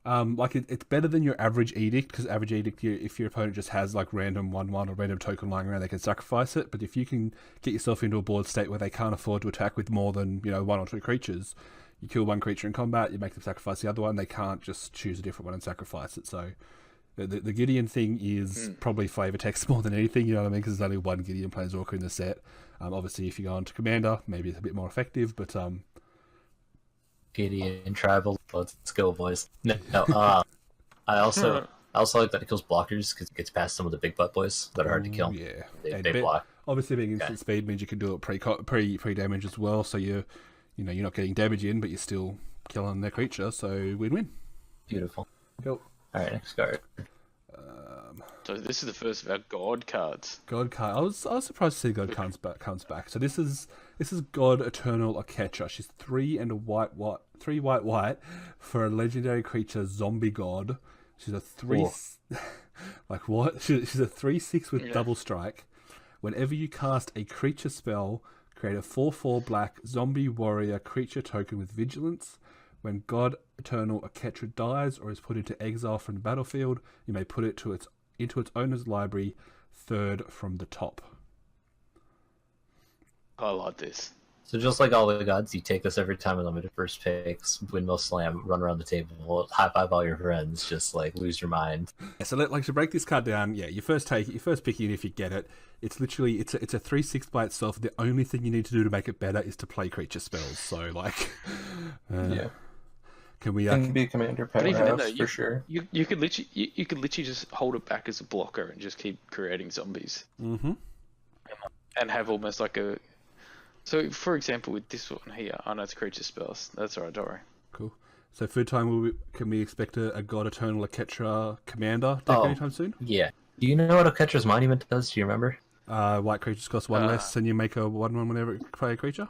S1: It's better than your average edict, because average edict, if your opponent just has like random 1/1 or random token lying around, they can sacrifice it. But if you can get yourself into a board state where they can't afford to attack with more than 1 or 2 creatures, you kill 1 creature in combat, you make them sacrifice the other one. They can't just choose a different one and sacrifice it. So the Gideon thing is probably flavor text more than anything, you know what I mean? Because there's only 1 Gideon Planeswalker in the set. Obviously, if you go on to Commander, maybe it's a bit more effective, but
S3: Gideon Tribal, let's go, boys. No. I also like that it kills blockers because it gets past some of the big butt boys that are hard to kill.
S1: Yeah,
S3: they block.
S1: Obviously, being instant speed means you can do it pre damage as well. So you're not getting damage in, but you're still killing their creature. So win-win.
S3: Beautiful.
S1: Cool.
S3: All right, next card.
S2: So this is the first of our God cards.
S1: God card. I was surprised to see God comes back. So this is God Eternal Aketra. She's 3 and a white, 3 white for a legendary creature, Zombie God. She's a 3. Like what? She's a 3/6 with double strike. Whenever you cast a creature spell, create a 4/4 black zombie warrior creature token with vigilance. When God Eternal Aketra dies or is put into exile from the battlefield, you may put it into its owner's library, 3rd from the top.
S2: I like this.
S3: So just like all the gods, you take this every time unlimited first picks, windmill slam, run around the table, high five all your friends, just like lose your mind.
S1: Yeah, so to break this card down, you first pick it if you get it. It's literally it's a 3/6 by itself. The only thing you need to do to make it better is to play creature spells. So
S4: yeah.
S1: Can we?
S4: Can be a commander powerhouse for sure.
S2: You could literally just hold it back as a blocker and just keep creating zombies.
S1: Mm-hmm.
S2: And have almost like a. So, for example, with this one here, I know it's creature spells. That's alright, don't worry.
S1: Cool. So, Foodtime, can we expect a God Eternal Aketra commander deck anytime soon?
S3: Yeah. Do you know what Aketra's Monument does? Do you remember?
S1: White creatures cost 1 less, and you make a 1/1 whenever you play a creature?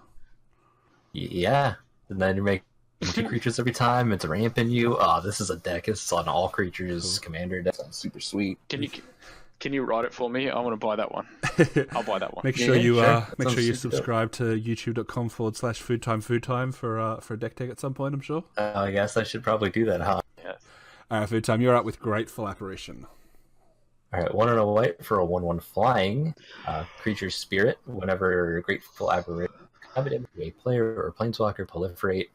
S3: Yeah. And then you make 2 creatures every time. It's ramping you. Oh, this is a deck. It's on all creatures. Cool. Commander deck. Sounds super sweet.
S2: Can you write it for me? I want to buy that one. I'll buy that one.
S1: Make sure you subscribe to youtube.com/foodtime for a deck tag at some point, I'm sure.
S3: I guess I should probably do that, huh?
S2: Yes.
S1: Alright, Foodtime, you're up with Grateful Apparition.
S3: Alright, 1 and a white for a 1/1 flying. Creature Spirit. Whenever Grateful Apparition comes into a player or planeswalker, proliferate,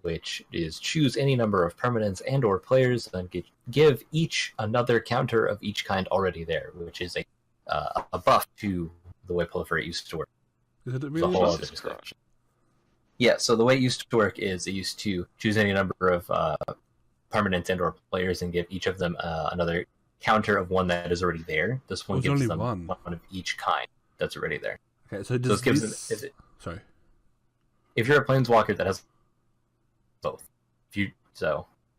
S3: which is choose any number of permanents and or players, then give each another counter of each kind already there, which is a buff to the way proliferate used to work.
S1: Is it really?
S3: Yeah, so the way it used to work is it used to choose any number of permanents and or players and give each of them another counter of one that is already there. This one gives them one of each kind that's already there.
S1: Okay, so this gives them... Sorry.
S3: If you're a planeswalker that has both,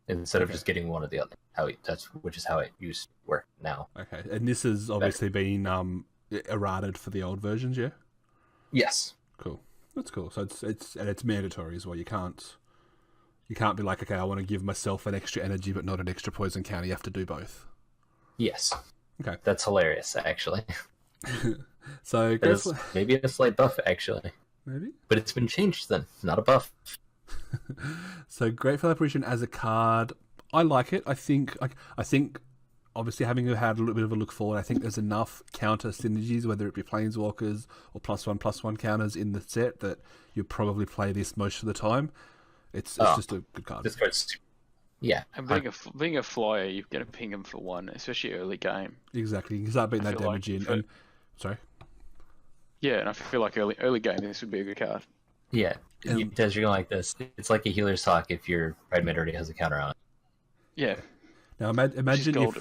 S3: instead of just getting one or the other, which is how it used to work now.
S1: Okay, and this has obviously been errated for the old versions, yeah.
S3: Yes.
S1: Cool. That's cool. So it's mandatory as well. You can't be like, okay, I want to give myself an extra energy but not an extra poison counter. You have to do both.
S3: Yes.
S1: Okay.
S3: That's hilarious, actually.
S1: So
S3: maybe a slight buff, actually.
S1: Maybe.
S3: But it's been changed then. Not a buff.
S1: So Grateful Apparition as a card, I like it. I think obviously having had a little bit of a look forward, I think there's enough counter synergies, whether it be Planeswalkers or +1/+1 counters in the set, that you probably play this most of the time. It's just a good card.
S3: This card's yeah.
S2: And being a flyer, you're going to ping them for 1, especially early game.
S1: Exactly, you can start beating that damage in. And sorry.
S2: Yeah, and I feel like early game this would be a good card.
S3: Yeah, Des, you're going like this. It's like a healer's talk if your red mid already has a counter on it.
S2: Yeah.
S1: Now imagine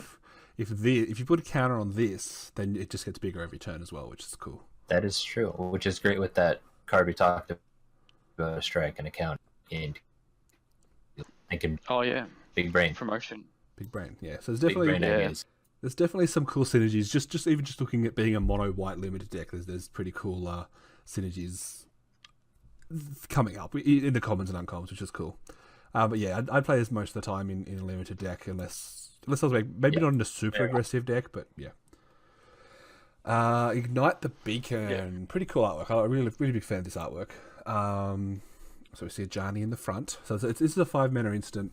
S1: if you put a counter on this, then it just gets bigger every turn as well, which is cool.
S3: That is true, which is great with that card we talked about, strike and a counter. And thinking,
S2: oh yeah,
S3: big brain
S2: promotion.
S1: Big brain, yeah. So there's definitely some cool synergies. Just even looking at being a mono white limited deck, there's pretty cool synergies coming up in the commons and uncommons, which is cool. But yeah, I'd play this most of the time in a limited deck, unless I was maybe not in a super aggressive deck, but yeah. Ignite the Beacon, pretty cool artwork. I'm really big fan of this artwork. So we see a Ajani in the front. So this is a 5-mana instant.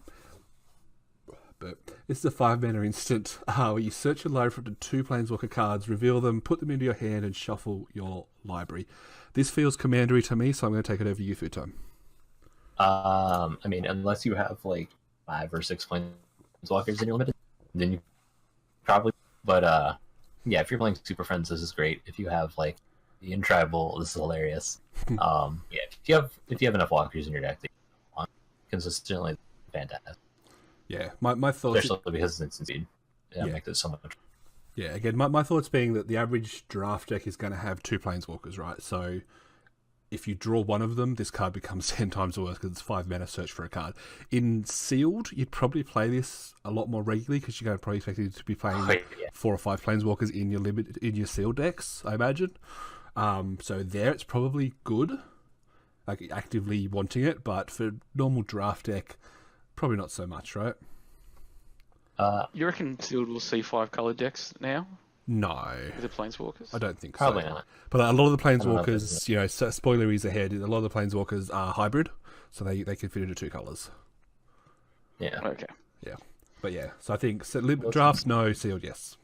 S1: But this is a 5-mana instant where you search your library for up to 2 Planeswalker cards, reveal them, put them into your hand, and shuffle your library. This feels commandery to me, so I'm going to take it over to you, Foodtime.
S3: I mean, unless you have like 5 or 6 Planeswalkers in your limited, then you probably. But yeah, if you're playing Super Friends, this is great. If you have like the Intribal, this is hilarious. Yeah, if you have enough walkers in your deck, consistently fantastic.
S1: Yeah, my thoughts,
S3: especially because it's instant speed. Yeah, make this so much.
S1: Yeah, again, my thoughts being that the average draft deck is going to have 2 Planeswalkers, right? So if you draw one of them, this card becomes 10 times worse because it's 5 mana search for a card. In Sealed, you'd probably play this a lot more regularly because you're going to probably expect you to be playing 4 or 5 Planeswalkers in your Sealed decks, I imagine. So there, it's probably good, like actively wanting it, but for normal draft deck, probably not so much, right?
S2: You reckon Sealed will see 5 colored decks now?
S1: No.
S2: With the Planeswalkers?
S1: I don't think
S3: probably
S1: so.
S3: Not.
S1: But a lot of the Planeswalkers, you know, spoileries ahead, a lot of the Planeswalkers are hybrid, so they can fit into 2 colors.
S3: Yeah.
S2: Okay.
S1: Yeah. But yeah, so I think draft, no. Sealed, yes.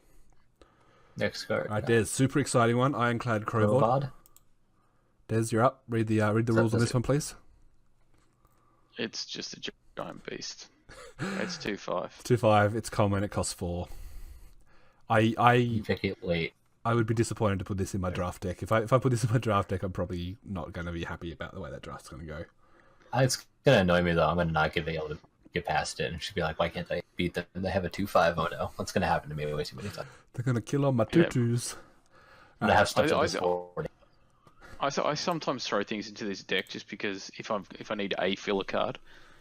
S3: Next card.
S1: All right, Des, super exciting one. Ironclad Crowbot. Des, you're up. Read the rules on this one, please.
S2: It's just a giant beast. It's 2/5.
S1: 2/5. It's common. It costs 4.
S3: You pick it late.
S1: I would be disappointed to put this in my draft deck. If I put this in my draft deck, I'm probably not going to be happy about the way that draft's going to go.
S3: It's going to annoy me though. I'm going to not be able to get past it, and she'd be like, "Why can't I beat them? They have a 2/5. Oh no, what's going to happen to me way too many times?
S1: They're going to kill all my tutus."
S3: I'm going to have stuff
S2: I sometimes throw things into this deck just because if I need a filler card,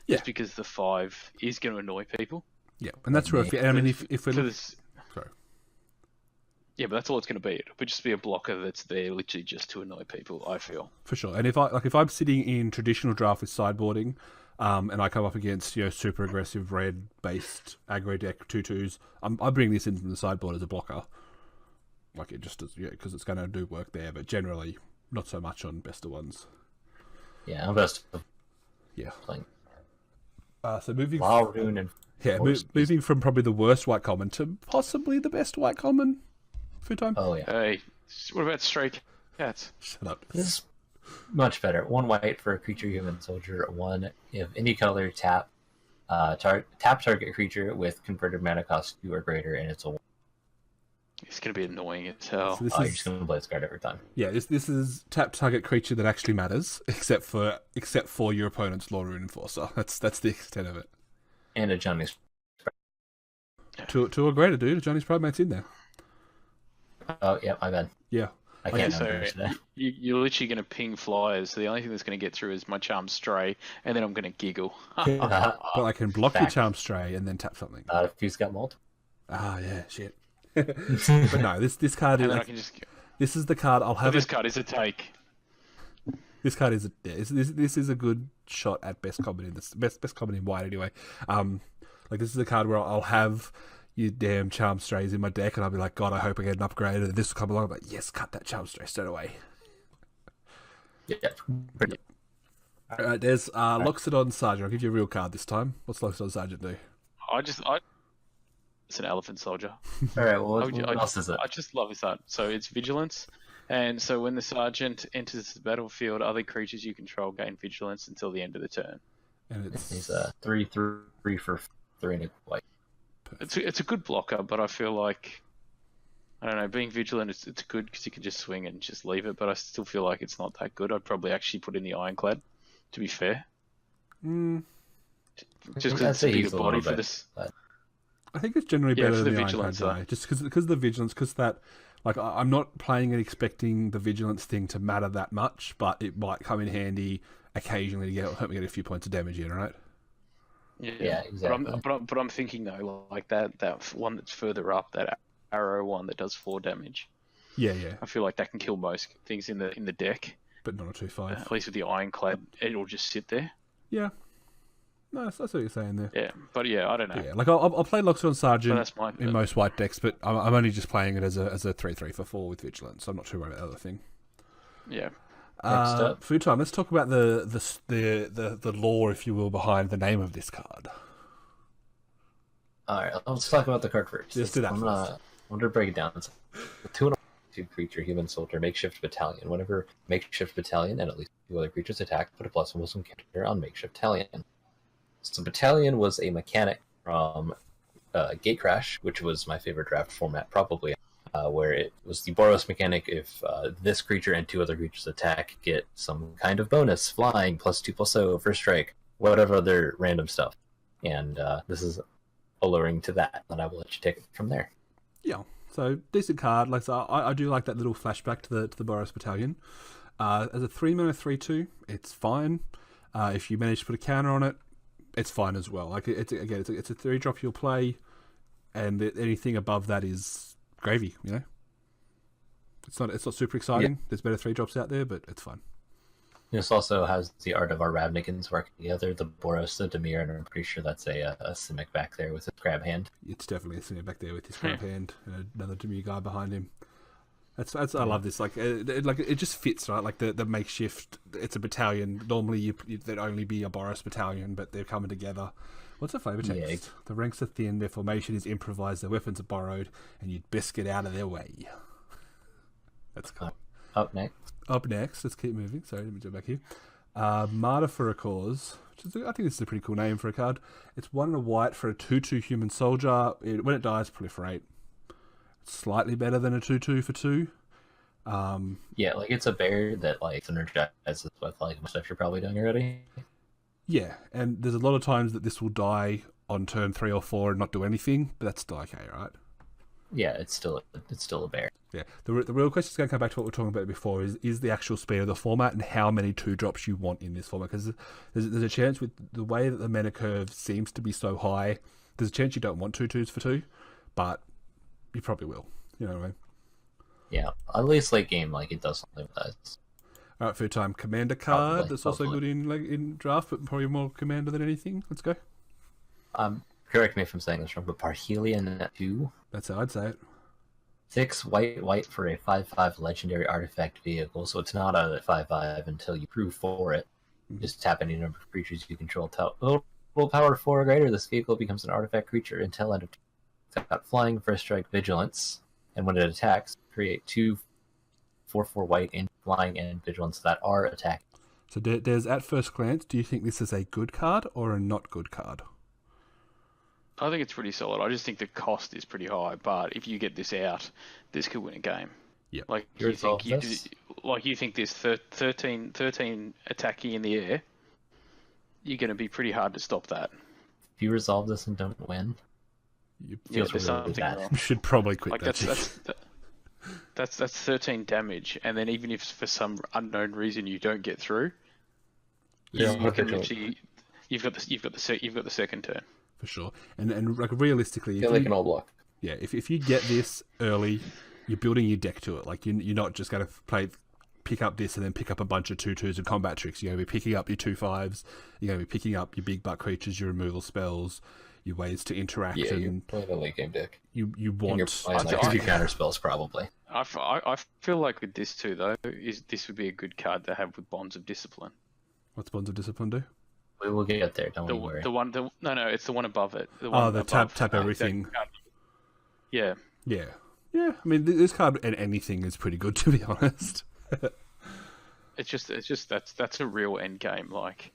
S2: just because the 5 is going to annoy people.
S1: Yeah, and that's where I mean, if we're sorry.
S2: Yeah, but that's all it's going to be. It would just be a blocker that's there literally just to annoy people, I feel. For
S1: sure. And if I'm sitting in traditional draft with sideboarding, and I come up against super aggressive red based aggro deck 2/2s, I bring this in from the sideboard as a blocker. Like it just does, because it's going to do work there, but generally not so much on best of ones.
S3: Yeah, I'm best.
S1: Yeah.
S3: Playing.
S1: So moving.
S3: Law-Rune Enforcer.
S1: Moving from probably the worst white common to possibly the best white common. Foodtime.
S3: Oh yeah.
S2: Hey, what about Stray Cats?
S1: Shut up.
S3: This is much better. 1 white for a creature, human, soldier. 1 of any color. Tap. Tap target creature with converted mana cost 2 or greater, and it's a 1.
S2: It's going to be annoying as hell.
S3: So you're just going to play this card every time.
S1: Yeah, this is tap target creature that actually matters, except for your opponent's Law-Rune Enforcer. That's the extent of it.
S3: And a Johnny's.
S1: To a greater dude, Johnny's Primate's in there.
S3: Oh yeah, my bad.
S1: Yeah.
S3: I can't remember today.
S2: You're literally going to ping flyers, so the only thing that's going to get through is my Charm Stray, and then I'm going to giggle.
S1: But I can block your Charm Stray and then tap something.
S3: If he's got mold.
S1: Ah, yeah, shit. But no, this card is. This is the card I'll have.
S2: This card is a take.
S1: This card is this is a good shot at best common in this best common in white anyway. Like this is a card where I'll have your damn Charm Strays in my deck, and I'll be like, God, I hope I get an upgrade, and this will come along. I'm like, yes, cut that Charm Stray straight away.
S3: Yeah.
S1: Alright, there's Loxodon Sergeant. I'll give you a real card this time. What's Loxodon Sergeant do?
S2: It's an elephant soldier.
S3: All right. Well, what else is it?
S2: I just love this art. So it's vigilance, and so when the sergeant enters the battlefield, other creatures you control gain vigilance until the end of the turn.
S1: And
S3: He's 3/3 for 3 and a white.
S2: It's a good blocker, but I feel like, I don't know, being vigilant, it's good because you can just swing and just leave it, but I still feel like it's not that good. I'd probably actually put in the Ironclad, to be fair. Just because it's a bigger body for this.
S1: I think it's generally better than the Ironclad guy, just because of the vigilance, because that, like, I'm not playing and expecting the vigilance thing to matter that much, but it might come in handy occasionally to help me get a few points of damage in, right?
S2: Yeah, exactly. But I'm thinking though, like that one that's further up, that arrow one that does 4 damage.
S1: Yeah.
S2: I feel like that can kill most things in the deck.
S1: But not a 2/5.
S2: At least with the Ironclad, it'll just sit there.
S1: Yeah. No, that's what you're saying there.
S2: Yeah, but yeah, I don't know.
S1: Yeah, like I'll play Loxodon Sergeant in most white decks, but I'm only just playing it as a 3/3 for 4 with vigilance. So I'm not too worried about the other thing.
S2: Yeah.
S1: Foodtime. Let's talk about the lore, if you will, behind the name of this card.
S3: All right, let's talk about the card first.
S1: Let's do that first.
S3: I want to break it down. It's a 2/2 creature, human soldier, makeshift battalion. Whenever makeshift battalion and at least 2 other creatures attack, put a +1/+1 counter on makeshift battalion. So battalion was a mechanic from Gatecrash, which was my favorite draft format, probably, where it was the Boros mechanic. If this creature and 2 other creatures attack, get some kind of bonus, flying, +2/+0, first strike, whatever other random stuff. And this is alluring to that, and I will let you take it from there.
S1: Yeah, so decent card. Like, so I do like that little flashback to the Boros battalion. As a 3-mana 3/2, it's fine. If you manage to put a counter on it, it's fine as well. Like, it's a 3-drop you'll play, and anything above that is gravy. You know, it's not super exciting. Yeah. There's better 3-drops out there, but it's fine.
S3: This also has the art of our Ravnikins working together, the Boros, the Dimir, and I'm pretty sure that's a Simic back there with his crab hand.
S1: It's definitely a Simic back there with his crab hand, and another Dimir guy behind him. I love this. Like, it just fits, right? Like the makeshift. It's a battalion. Normally, there'd only be a Boros battalion, but they're coming together. What's the flavor text? Yeah. The ranks are thin, their formation is improvised, their weapons are borrowed, and you'd best get out of their way. That's cool.
S3: Up next, let's keep moving. Sorry, let me jump back here. Martyr for a Cause, which is, I think this is a pretty cool name for a card. It's 1 and a white for a 2/2 human soldier. When it dies, proliferate. It's slightly better than a 2/2 for 2. Yeah, like it's a bear that like synergizes with like stuff you're probably doing already.
S1: Yeah, and there's a lot of times that this will die on turn 3 or 4 and not do anything, but that's still okay, right?
S3: Yeah, it's still a bear.
S1: Yeah, the real question is going to come back to what we were talking about before, is the actual speed of the format and how many 2-drops you want in this format, because there's a chance with the way that the mana curve seems to be so high, there's a chance you don't want 2/2s for 2, but you probably will. You know what I mean?
S3: Yeah, at least late game, like it does something with that.
S1: All right, Foodtime, commander card. That's also good in draft, but probably more commander than anything. Let's go.
S3: Correct me if I'm saying this wrong, but Parhelion 2.
S1: That's how I'd say it.
S3: 6 white for a 5/5 legendary artifact vehicle, so it's not a 5/5 until you prove for it. Just tap any number of creatures you control. Total power 4 or greater, this vehicle becomes an artifact creature until end of turn. It's got flying, first strike, vigilance, and when it attacks, create 2 4/4 white in flying and vigilance that are attacking.
S1: So Des, at first glance, do you think this is a good card or a not good card?
S2: I think it's pretty solid. I just think the cost is pretty high, but if you get this out, this could win a game.
S1: Yeah.
S2: Like you think this 13 attacking in the air, you're going to be pretty hard to stop that.
S3: If you resolve this and don't win,
S2: there's something wrong.
S1: You should probably quit
S2: like
S1: that.
S2: That's 13 damage, and then even if for some unknown reason you don't get through, you've got the second turn.
S1: For sure, and like realistically,
S3: like an all block.
S1: Yeah, if you get this early, you're building your deck to it. Like you're not just going to pick up this and then pick up a bunch of 2/2s and combat tricks. You're going to be picking up your 2/5s. You're going to be picking up your big butt creatures, your removal spells, your ways to interact.
S3: Yeah,
S1: and
S3: you're playing a late game deck.
S1: You want
S3: a few counter spells probably.
S2: I feel like with this too though, this would be a good card to have with Bonds of Discipline.
S1: What's Bonds of Discipline do?
S3: We will get there. Don't worry.
S2: No, it's the one above it.
S1: The tap everything.
S2: Yeah.
S1: Yeah. I mean, this card and anything is pretty good, to be honest.
S2: It's just that's a real end game. Like,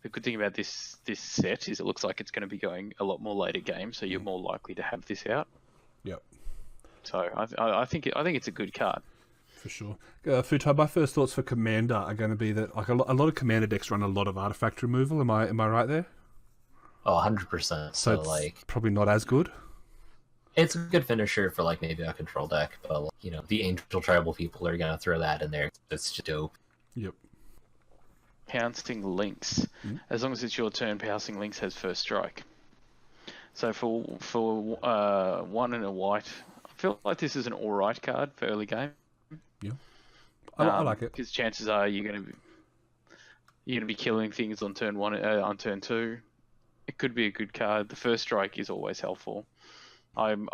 S2: the good thing about this set is it looks like it's going to be going a lot more later game, so you're more likely to have this out.
S1: Yep.
S2: So I think it's a good card.
S1: For sure. Foodtime, my first thoughts for Commander are going to be that like a lot of Commander decks run a lot of artifact removal. Am I right there?
S3: Oh, 100%. So
S1: it's
S3: like
S1: probably not as good.
S3: It's a good finisher for like maybe a control deck, but like, you know, the Angel Tribal people are gonna throw that in there. It's just dope.
S1: Yep.
S2: Pouncing Lynx. As long as it's your turn, Pouncing Lynx has first strike. So for 1 and a white, I feel like this is an alright card for early game.
S1: Yeah. I like it.
S2: Because chances are you're gonna be killing things on turn 1, on turn 2. It could be a good card. The first strike is always helpful. I'm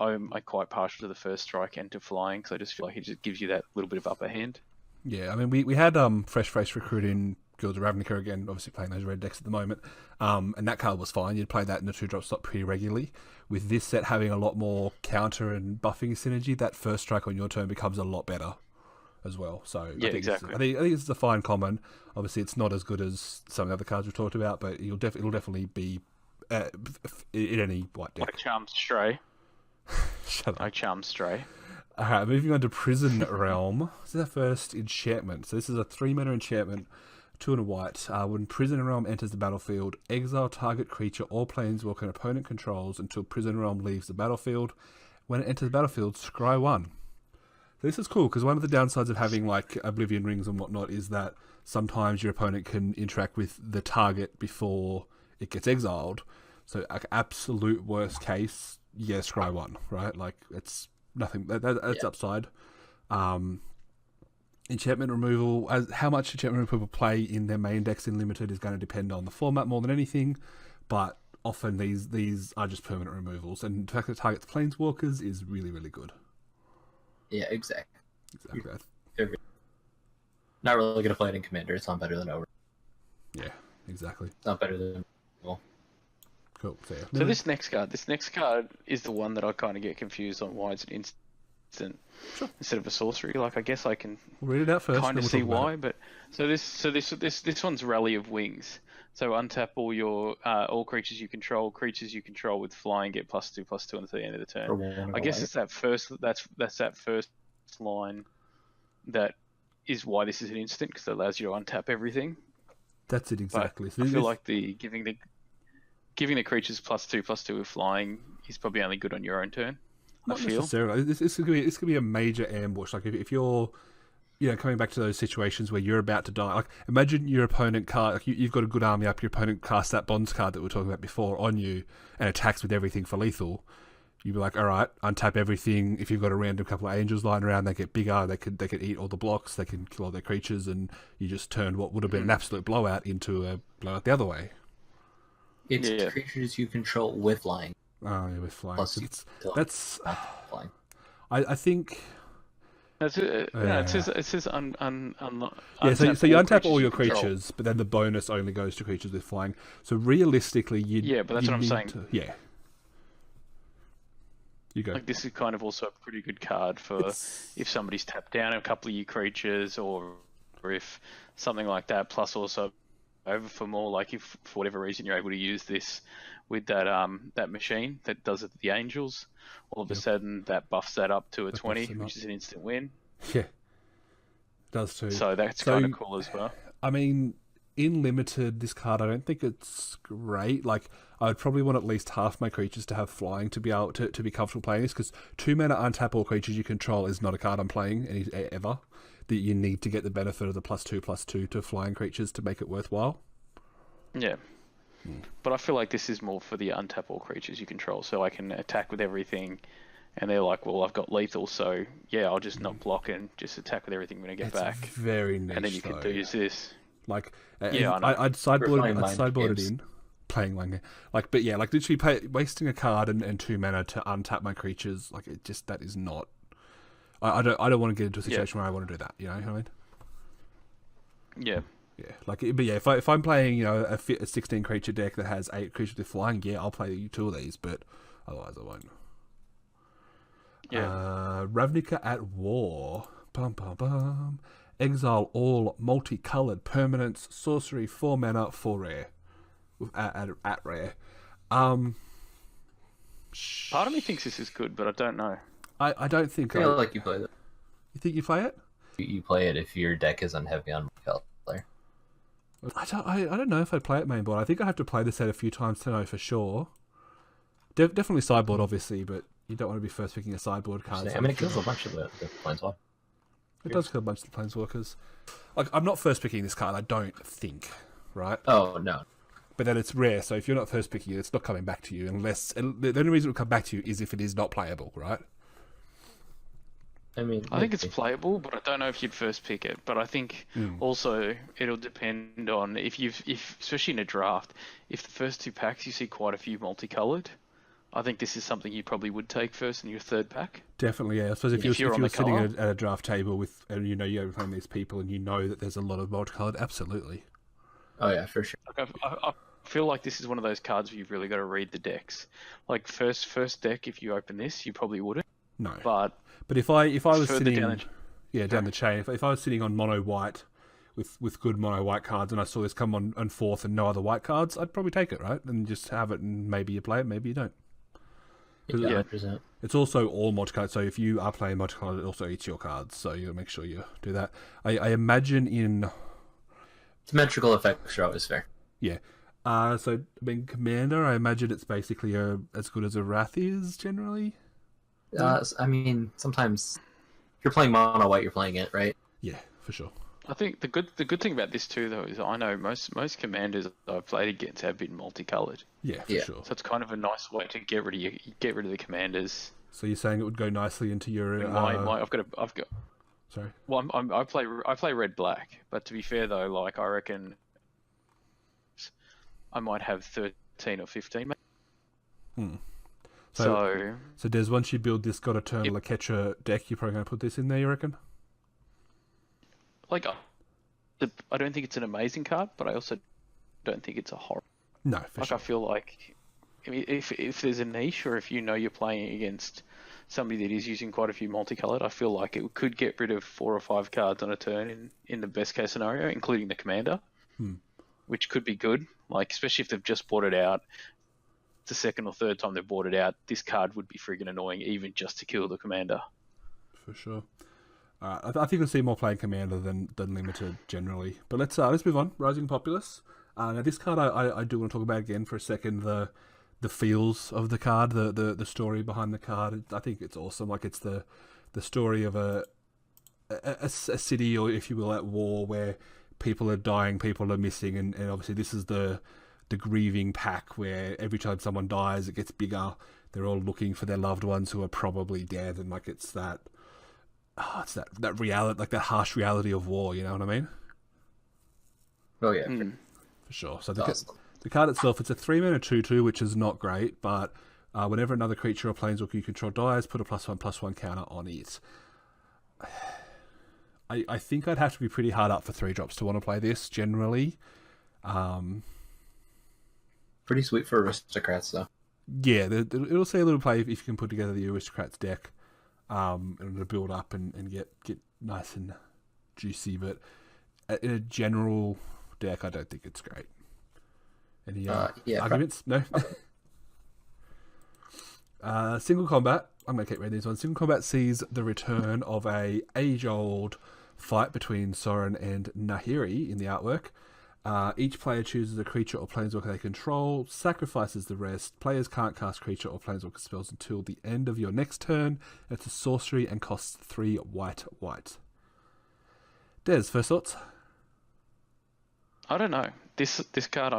S2: quite partial to the first strike and to flying, because I just feel like it just gives you that little bit of upper hand.
S1: Yeah, I mean, we had Fresh Face Recruit in Guild of Ravnica again, obviously playing those red decks at the moment, and that card was fine. You'd play that in the 2-drop slot pretty regularly. With this set having a lot more counter and buffing synergy, that first strike on your turn becomes a lot better as well. So
S2: yeah,
S1: I think
S2: exactly.
S1: I think it's a fine common. Obviously, it's not as good as some of the other cards we've talked about, but it'll definitely be in any white deck.
S2: Like Charmed Stray.
S1: Shut up.
S2: Like Charmed Stray.
S1: Alright, moving on to Prison Realm. This is our first enchantment. So this is a 3-mana enchantment, 2 and a white. When Prison Realm enters the battlefield, exile target creature or planeswalker an opponent controls until Prison Realm leaves the battlefield. When it enters the battlefield, scry 1. So this is cool, because one of the downsides of having like Oblivion Rings and whatnot is that sometimes your opponent can interact with the target before it gets exiled. So like, absolute worst case, yeah, scry 1, right? Like, it's nothing. That's upside. Enchantment removal, how much enchantment removal people play in their main decks in Limited is going to depend on the format more than anything, but often these are just permanent removals, and the fact that it targets planeswalkers is really, really good.
S3: Yeah, exactly.
S1: Exactly.
S3: Not really gonna play it in Commander. It's not better than Over.
S1: Yeah, exactly.
S3: It's not better than
S1: Cool. So, yeah.
S2: So this next card is the one that I kind of get confused on why it's an instant instead of a sorcery. Like, I guess I can
S1: We'll read it out first.
S2: kind of
S1: we'll
S2: see why, but this one's Rally of Wings. So untap all your all creatures you control with flying get +2/+2 until the end of the turn. I guess it's that first that first line that is why this is an instant, because it allows you to untap everything.
S1: That's it exactly.
S2: So I feel like giving the creatures +2/+2 with flying is probably only good on your own turn.
S1: Not
S2: I feel.
S1: necessarily. This could be a major ambush. Like if you're, coming back to those situations where you're about to die. Like imagine your opponent card. Like you've got a good army up. Your opponent casts that Bonds card that we were talking about before on you and attacks with everything for lethal. You'd be like, all right, untap everything. If you've got a random couple of angels lying around, they get bigger. They could eat all the blocks. They can kill all their creatures, and you just turn what would have been an absolute blowout into a blowout the other way.
S3: It's creatures you control with flying.
S1: Oh, yeah, with flying.
S3: Plus
S1: That's
S3: flying.
S1: I think.
S2: That's it. It says so
S1: you untap all your creatures, but then the bonus only goes to creatures with flying. So realistically,
S2: but that's what I'm saying.
S1: You go.
S2: Like, this is kind of also a pretty good card for if somebody's tapped down a couple of your creatures, or if something like that. Plus, also over for more, like if for whatever reason you're able to use this with that machine that does it, the angels, all of a sudden that buffs that up to a 20, which is an instant win.
S1: Yeah, it does too.
S2: So that's kind of cool as well.
S1: I mean, in Limited, this card, I don't think it's great. Like, I would probably want at least half my creatures to have flying to be able to be comfortable playing this, because 2 mana untap all creatures you control is not a card I'm playing ever. That you need to get the benefit of the +2/+2 to flying creatures to make it worthwhile.
S2: Yeah. But I feel like this is more for the untap all creatures you control, so I can attack with everything, and they're like, well, I've got lethal, so yeah, I'll just not block and just attack with everything when I get back.
S1: Very niche,
S2: and then you can use this.
S1: Like,
S2: I'd
S1: sideboard it in, playing Lang. Like, but yeah, like literally wasting a card and 2 mana to untap my creatures, like that is not. I don't want to get into a situation where I want to do that. You know what I mean?
S2: Yeah.
S1: Yeah, if I'm playing, a 16 creature deck that has 8 creatures with flying, I'll play 2 of these, but otherwise I won't. Ravnica at War. Bum, bum, bum. Exile all multicolored permanents. Sorcery, 4 mana, 4 rare. At rare.
S2: Part of me thinks this is good, but I don't know.
S1: I don't think...
S3: I feel like you play it.
S1: You think you play it?
S3: You play it if your deck is unheavy on color.
S1: I don't know if I'd play it main board. I think I have to play this set a few times to know for sure. Definitely sideboard, obviously, but you don't want to be first picking a sideboard card.
S3: I mean, it kills a bunch of the Planeswalkers.
S1: It does kill a bunch of the Planeswalkers. Like, I'm not first picking this card, I don't think, right?
S3: Oh, no.
S1: But then it's rare, so if you're not first picking it, it's not coming back to you unless... The only reason it will come back to you is if it is not playable, right?
S3: I mean,
S2: I think it's playable, but I don't know if you'd first pick it. But I think also it'll depend on if especially in a draft, if the first 2 packs you see quite a few multicolored, I think this is something you probably would take first in your 3rd pack.
S1: Definitely, yeah. I suppose if you're
S2: on the
S1: sitting
S2: colour,
S1: at a draft table with, and you know you're playing these people, and you know that there's a lot of multicolored, absolutely.
S3: Oh yeah, for sure.
S2: Like I feel like this is one of those cards where you've really got to read the decks. Like first deck, if you open this, you probably wouldn't.
S1: No.
S2: But
S1: if I was sitting
S2: down
S1: down the chain, if I was sitting on mono white with good mono white cards, and I saw this come on 4th and no other white cards, I'd probably take it, right? And just have it, and maybe you play it, maybe you don't.
S3: Yeah, 100%.
S1: It's also all multicolored, so if you are playing multicolored, it also eats your cards, so you make sure you do that. I imagine in...
S3: Symmetrical effects are always fair.
S1: Yeah. So, I mean, Commander, I imagine it's basically as good as a Wrath is, generally?
S3: I mean, sometimes if you're playing mono white, you're playing it, right?
S1: Yeah, for sure.
S2: I think the good thing about this too, though, is I know most commanders I've played against have been multicolored.
S1: Yeah, for sure.
S2: So it's kind of a nice way to get rid of the commanders.
S1: So you're saying it would go nicely into your...
S2: I've got.
S1: Sorry.
S2: Well, I play red black, but to be fair though, like I reckon I might have 13 or 15. So
S1: Des, once you build this God Eternal Laketra deck, you're probably going to put this in there, you reckon?
S2: Like, I don't think it's an amazing card, but I also don't think it's a horror.
S1: No, for sure.
S2: I feel like if there's a niche, or if you know you're playing against somebody that is using quite a few multicolored, I feel like it could get rid of 4 or 5 cards on a turn in the best case scenario, including the commander, which could be good. Like, especially if they've just bought it out. The 2nd or 3rd time they've bought it out, this card would be friggin' annoying, even just to kill the commander.
S1: For sure. I think we'll see more playing Commander than Limited generally. But let's move on. Rising Populace. Now this card I do want to talk about again for a second. The feels of the card, the story behind the card. I think it's awesome. Like, it's the story of a city, or if you will, at war, where people are dying, people are missing, and obviously this is the grieving pack where every time someone dies, it gets bigger. They're all looking for their loved ones who are probably dead, and like it's that reality, like that harsh reality of war. You know what I mean?
S3: Oh yeah,
S1: for sure. So the card itself, it's a 3-mana 2/2, which is not great, but whenever another creature or planeswalker you control dies, put a +1/+1 counter on it. I think I'd have to be pretty hard up for 3 drops to want to play this generally.
S3: Pretty sweet for aristocrats, though.
S1: Yeah, it'll see a little play if you can put together the aristocrats deck, and it'll build up and get nice and juicy. But in a general deck, I don't think it's great. Any arguments? No. Single combat. I'm going to keep reading these ones. Single combat sees the return of a age-old fight between Sorin and Nahiri in the artwork. Each player chooses a creature or planeswalker they control, sacrifices the rest. Players can't cast creature or planeswalker spells until the end of your next turn. It's a sorcery and costs 3 white. Des, first thoughts?
S2: I don't know. This card, I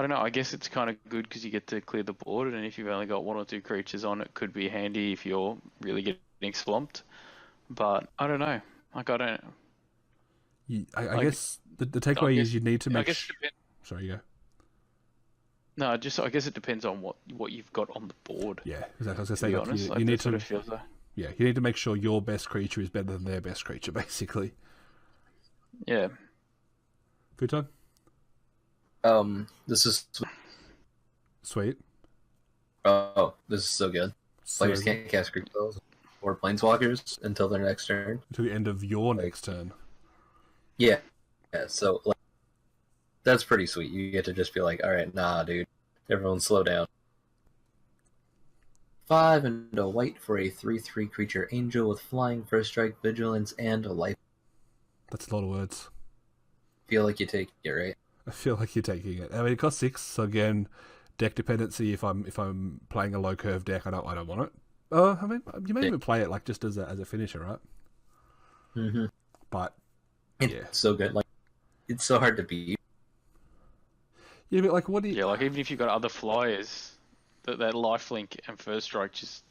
S2: don't know. I guess it's kind of good because you get to clear the board, and if you've only got 1 or 2 creatures on, it could be handy if you're really getting slumped. But I don't know. Like, I don't.
S1: I guess the takeaway is you need to make. Sorry, you go.
S2: No, I guess it depends on what you've got on the board.
S1: Yeah, exactly. I was gonna say,
S2: to be honest,
S1: you need to.
S2: Like.
S1: Yeah, you need to make sure your best creature is better than their best creature, basically.
S2: Yeah.
S1: Foodtime?
S3: This is
S1: sweet.
S3: Oh, this is so good.
S1: So
S3: Players can't cast creature spells. 4 planeswalkers until their next turn.
S1: Until the end of your next turn.
S3: Yeah. So like, that's pretty sweet. You get to just be like, all right, nah, dude, everyone slow down. 5 and a white for a 3/3 creature angel with flying, first strike, vigilance, and a life.
S1: That's a lot of words.
S3: Feel like you take it, right?
S1: I feel like you're taking it. I mean, it costs 6, so again, deck dependency. If I'm playing a low curve deck, I don't want it. I mean, you may even play it like just as a finisher, right?
S3: Mm-hmm.
S1: But
S3: it's so good. Like, it's so hard to beat.
S1: Yeah, but like, what do you?
S2: Yeah, like even if you've got other flyers, that lifelink and first strike just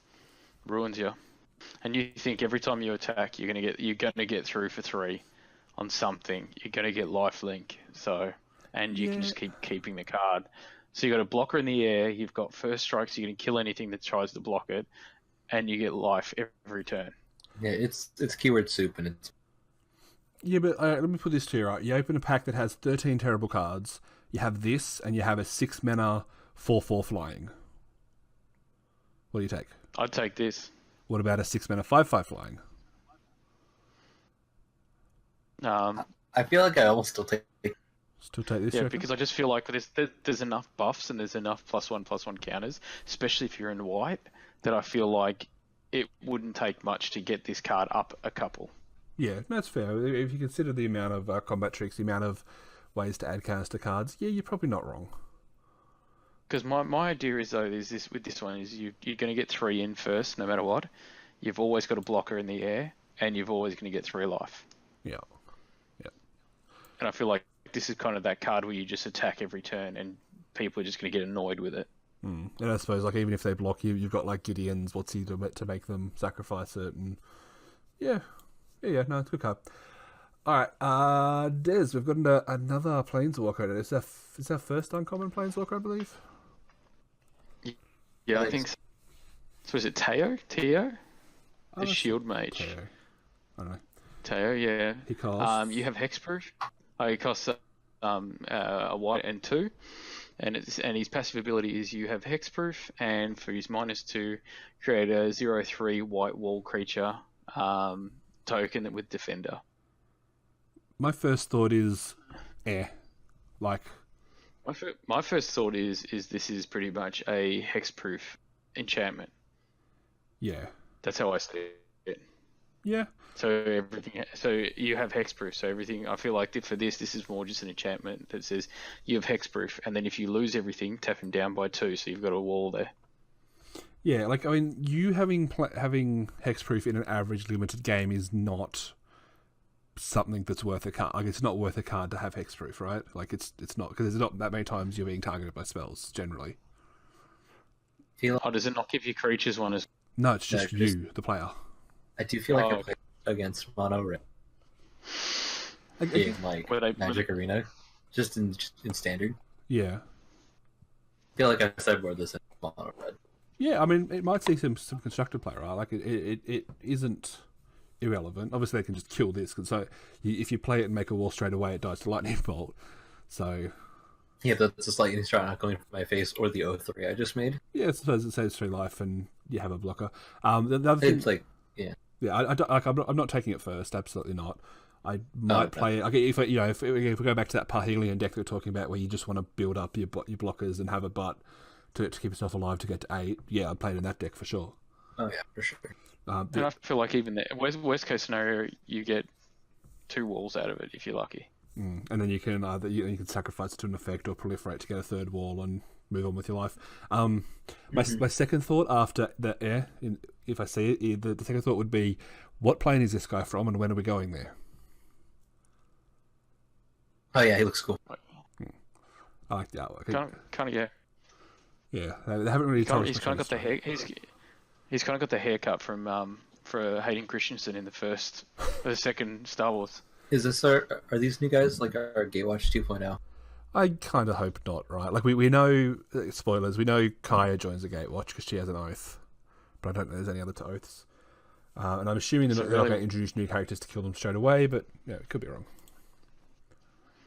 S2: ruins you. And you think every time you attack, you're gonna get through for 3 on something. You're gonna get lifelink. So, and you can just keep keeping the card. So you got a blocker in the air. You've got first strike, so you can kill anything that tries to block it, and you get life every turn.
S3: Yeah, it's keyword soup, and it's.
S1: Yeah, but let me put this to you, right? You open a pack that has 13 terrible cards. You have this, and you have a 6 mana 4/4 flying. What do you take?
S2: I'd take this.
S1: What about a 6 mana 5/5 flying?
S3: I feel like I almost still take.
S1: Still take this?
S2: Yeah,
S1: reckon?
S2: because I just feel like there's enough buffs and there's enough +1/+1 counters, especially if you're in white, that I feel like it wouldn't take much to get this card up a couple.
S1: Yeah, that's fair. If you consider the amount of combat tricks, the amount of ways to add counters to cards, yeah, you're probably not wrong.
S2: Because my idea is, though, is this with this one is you're going to get 3 in first, no matter what. You've always got a blocker in the air, and you've always going to get 3 life.
S1: Yeah.
S2: And I feel like this is kind of that card where you just attack every turn, and people are just going to get annoyed with it.
S1: And I suppose, like, even if they block you, you've got like Gideon's Whatsy to make them sacrifice it, and yeah, no, it's a good card. All right, Des, we've got another Planeswalker. Is that first uncommon Planeswalker, I believe?
S2: Yeah, I think so. So is it Teo?
S1: Oh,
S2: The Shield Mage.
S1: Teo. I don't know.
S2: Teo, yeah.
S1: He costs.
S2: You have Hexproof. He costs a white and 2, and his passive ability is you have Hexproof, and for his -2, create a 0/3 white wall creature token with Defender.
S1: My first thought is, like.
S2: My first thought is this is pretty much a Hexproof enchantment.
S1: Yeah.
S2: That's how I see it.
S1: Yeah.
S2: So you have hexproof. So everything, I feel like for this is more just an enchantment that says you have hexproof, and then if you lose everything, tap him down by 2. So you've got a wall there.
S1: Yeah, like I mean, you having hexproof in an average limited game is not something that's worth a card. Like, it's not worth a card to have hexproof, right? Like, it's not, because there's not that many times you're being targeted by spells generally.
S2: Does it not give you creatures one as?
S1: No, it's just you, the player.
S3: I do feel like I play against mono red in like Magic Arena, just in standard.
S1: Yeah.
S3: I feel like I sideboard this in mono red.
S1: Yeah, I mean, it might see some constructed play, right? Like, it isn't irrelevant. Obviously, they can just kill this, so if you play it and make a wall straight away, it dies to lightning bolt. So
S3: yeah, that's a lightning strike not going for my face, or the O3 I just made.
S1: Yeah, I suppose it saves 3 life and you have a blocker. The other thing,
S3: it's like, yeah,
S1: I'm not taking it first. Absolutely not. I might play it. Okay, if we go back to that Parhelion deck that we're talking about, where you just want to build up your blockers and have a butt to keep yourself alive to get to 8. Yeah, I'd play it in that deck for sure.
S3: Oh yeah, for sure.
S2: And I feel like even the worst case scenario, you get 2 walls out of it if you're lucky.
S1: And then you can either you can sacrifice it to an effect or proliferate to get a 3rd wall and move on with your life. My second thought after the if I see it, the second thought would be, what plane is this guy from, and when are we going there?
S3: Oh yeah, he looks cool.
S1: I like the artwork.
S2: Kind of, yeah.
S1: Yeah, they haven't really told us.
S2: He's kind of got the hair. He's kind of got the haircut from for Hayden Christensen in the second Star Wars.
S3: Is this are these new guys like our Gatewatch 2.0?
S1: I kind of hope not, right? Like, we know, spoilers, we know Kaya joins the Gatewatch because she has an oath, but I don't know there's any other oaths. And I'm assuming they're not going to introduce new characters to kill them straight away, but yeah, it could be wrong.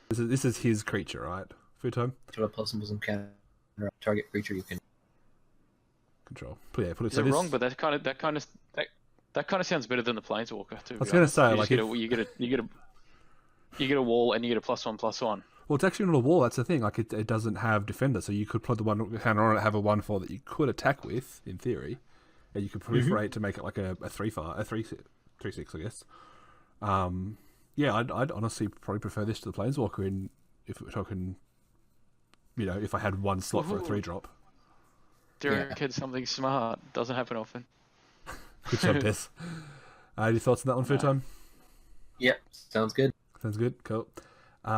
S1: This is his creature, right? Foodtime?
S3: Plus and can target creature you can
S1: control. Yeah,
S2: Is it wrong? But that kind of That kind of sounds better than the Planeswalker. To
S1: I was going to say, like,
S2: you get a wall and you get a +1/+1.
S1: well, it's actually not a wall. That's the thing. Like, it doesn't have defender, so you could put the one counter on it, have a 1/4 that you could attack with, in theory, and you could proliferate to make it like a 3/6, I guess. Yeah, I'd honestly probably prefer this to the Planeswalker. If we're talking, if I had one slot for a 3-drop.
S2: Derek had something smart. Doesn't happen often.
S1: Good job, Des. Any thoughts on that one, Foodtime?
S3: Yep, sounds good.
S1: Sounds good. Cool.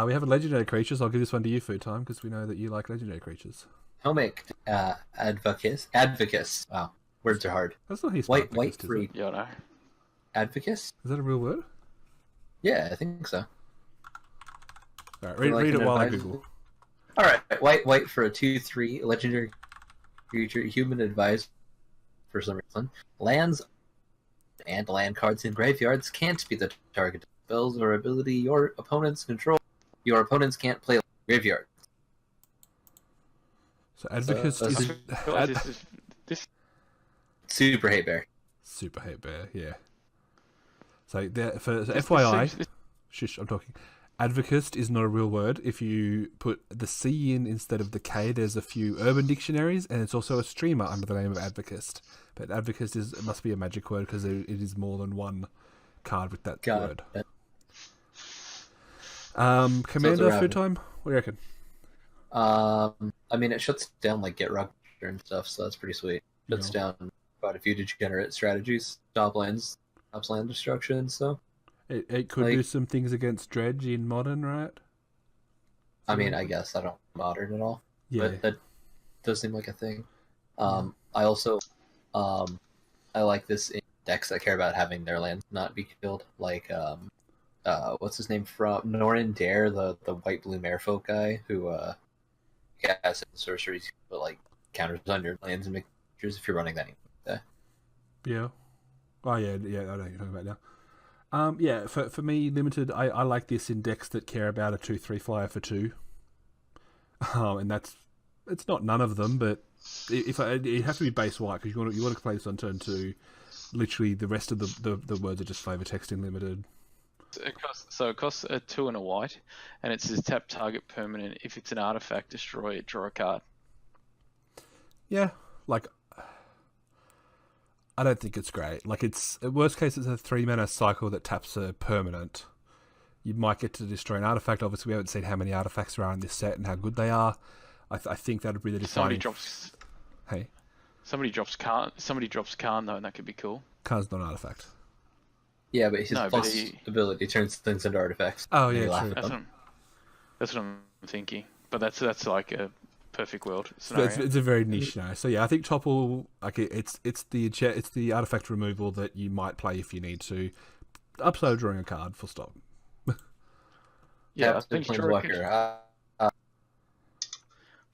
S1: We have a legendary creatures. I'll give this one to you, Foodtime, because we know that you like legendary creatures.
S3: Helmic, Advocus. Wow, words are hard.
S1: That's not his
S3: white free.
S2: Yeah, I know.
S3: Advocus?
S1: Is that a real word?
S3: Yeah, I think so.
S1: All right, read it while I Google.
S3: All right, white for a 2/3 legendary creature, human advisor. For some reason, lands and land cards in graveyards can't be the target of spells or ability your opponents control. Your opponents can't play graveyard.
S1: So Advocus is
S2: this
S3: Super hate bear.
S1: Super hate bear, yeah. So FYI, shush, I'm talking. Advocist is not a real word. If you put the C in instead of the K, there's a few urban dictionaries, and it's also a streamer under the name of Advocist. But Advocist must be a magic word because it is more than one card with that word. Commander, Foodtime, what do you reckon?
S3: I mean, it shuts down like Get Rupture and stuff, so that's pretty sweet. Shuts down quite a few degenerate strategies, stops land destruction and stuff.
S1: It could do some things against Dredge in Modern, right?
S3: I mean, I guess I don't Modern at all. Yeah. But that does seem like a thing. I also, I like this in decks that care about having their lands not be killed. Like, what's his name from Norin Dare, the white-blue merfolk guy who, has sorceries, but like counters on your lands and creatures if you're running that.
S1: Yeah. Oh yeah, I know what you're talking about now. Yeah, for me, limited, I like this in decks that care about a 2/3 flyer for 2. And it's not none of them, but it has to be base white because you want to play this on turn 2. Literally, the rest of the words are just flavor text in limited.
S2: It costs a 2 and a white, and it says tap target permanent. If it's an artifact, destroy it, draw a card.
S1: Yeah, like, I don't think it's great. Like, it's worst case, it's a 3-mana cycle that taps a permanent. You might get to destroy an artifact. Obviously, we haven't seen how many artifacts there are in this set and how good they are. I think that would be the defining. Somebody drops Karn though, and that could be cool. Karn's not an artifact.
S3: Yeah, but his ability turns things into artifacts.
S1: Oh yeah, true.
S2: That's what I'm thinking. But that's like a perfect world scenario.
S1: It's a very niche scenario. So yeah, I think Topple, like, it's the artifact removal that you might play if you need to. Upside drawing a card, full stop.
S2: Yeah, I think Planeswalker.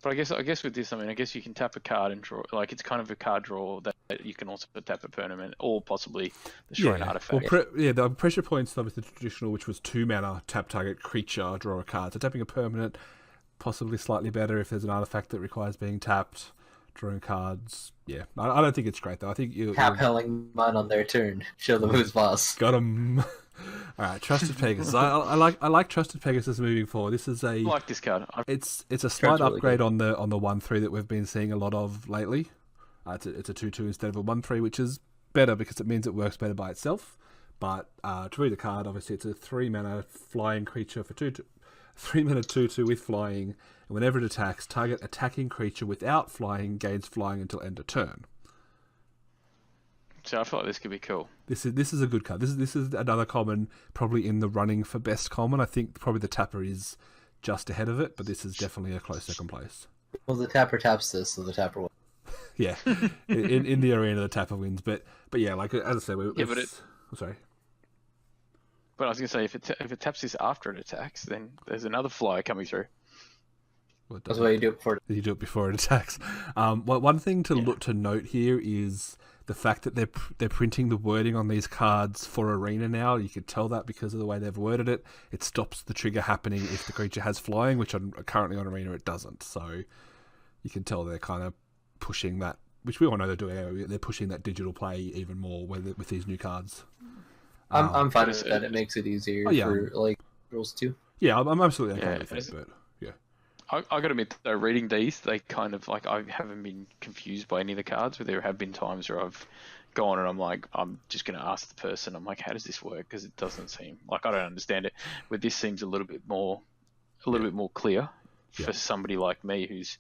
S2: But I guess with this, I guess you can tap a card and draw. Like, it's kind of a card draw that you can also tap a permanent or possibly destroy an artifact.
S1: Well, the pressure point stuff is the traditional, which was 2 mana, tap target creature, draw a card. So tapping a permanent, possibly slightly better if there's an artifact that requires being tapped, drawing cards. Yeah, I don't think it's great though. I think
S3: tap helling mine on their turn. Show them who's boss.
S1: Got him. All right, Trusted Pegasus. I like Trusted Pegasus moving forward. This is I
S2: like this card.
S1: It's a slight upgrade on the 1/3 that we've been seeing a lot of lately. It's a 2/2 instead of a 1/3, which is better because it means it works better by itself. But to read the card, obviously it's a 3-mana flying creature for 2/2. 3-mana 2/2 with flying, and whenever it attacks, target attacking creature without flying gains flying until end of turn.
S2: So I feel like this could be cool. This
S1: is a good card. This is another common, probably in the running for best common. I think probably the Tapper is just ahead of it, but this is definitely a close second place.
S3: Well, the Tapper taps this, so the Tapper wins.
S1: Yeah, in the arena, the Tapper wins. But yeah, like as I said, sorry.
S2: But I was going to say, if it taps this after it attacks, then there's another flyer coming through.
S3: That's why you do it before.
S1: You do it before it attacks. One thing to note here is the fact that they're printing the wording on these cards for Arena now. You could tell that because of the way they've worded it. It stops the trigger happening if the creature has flying, which currently on Arena it doesn't. So you can tell they're kind of pushing that which we all know they're doing. They're pushing that digital play even more with these new cards.
S3: I'm fine with that. It makes it easier for like rules too.
S1: Yeah, I'm absolutely okay with it. But yeah,
S2: I got to admit though, reading these, they kind of like I haven't been confused by any of the cards, but there have been times where I've gone and I'm like, I'm just going to ask the person. I'm like, how does this work? Because it doesn't seem like I don't understand it. But this seems a little bit more clear for somebody like me who's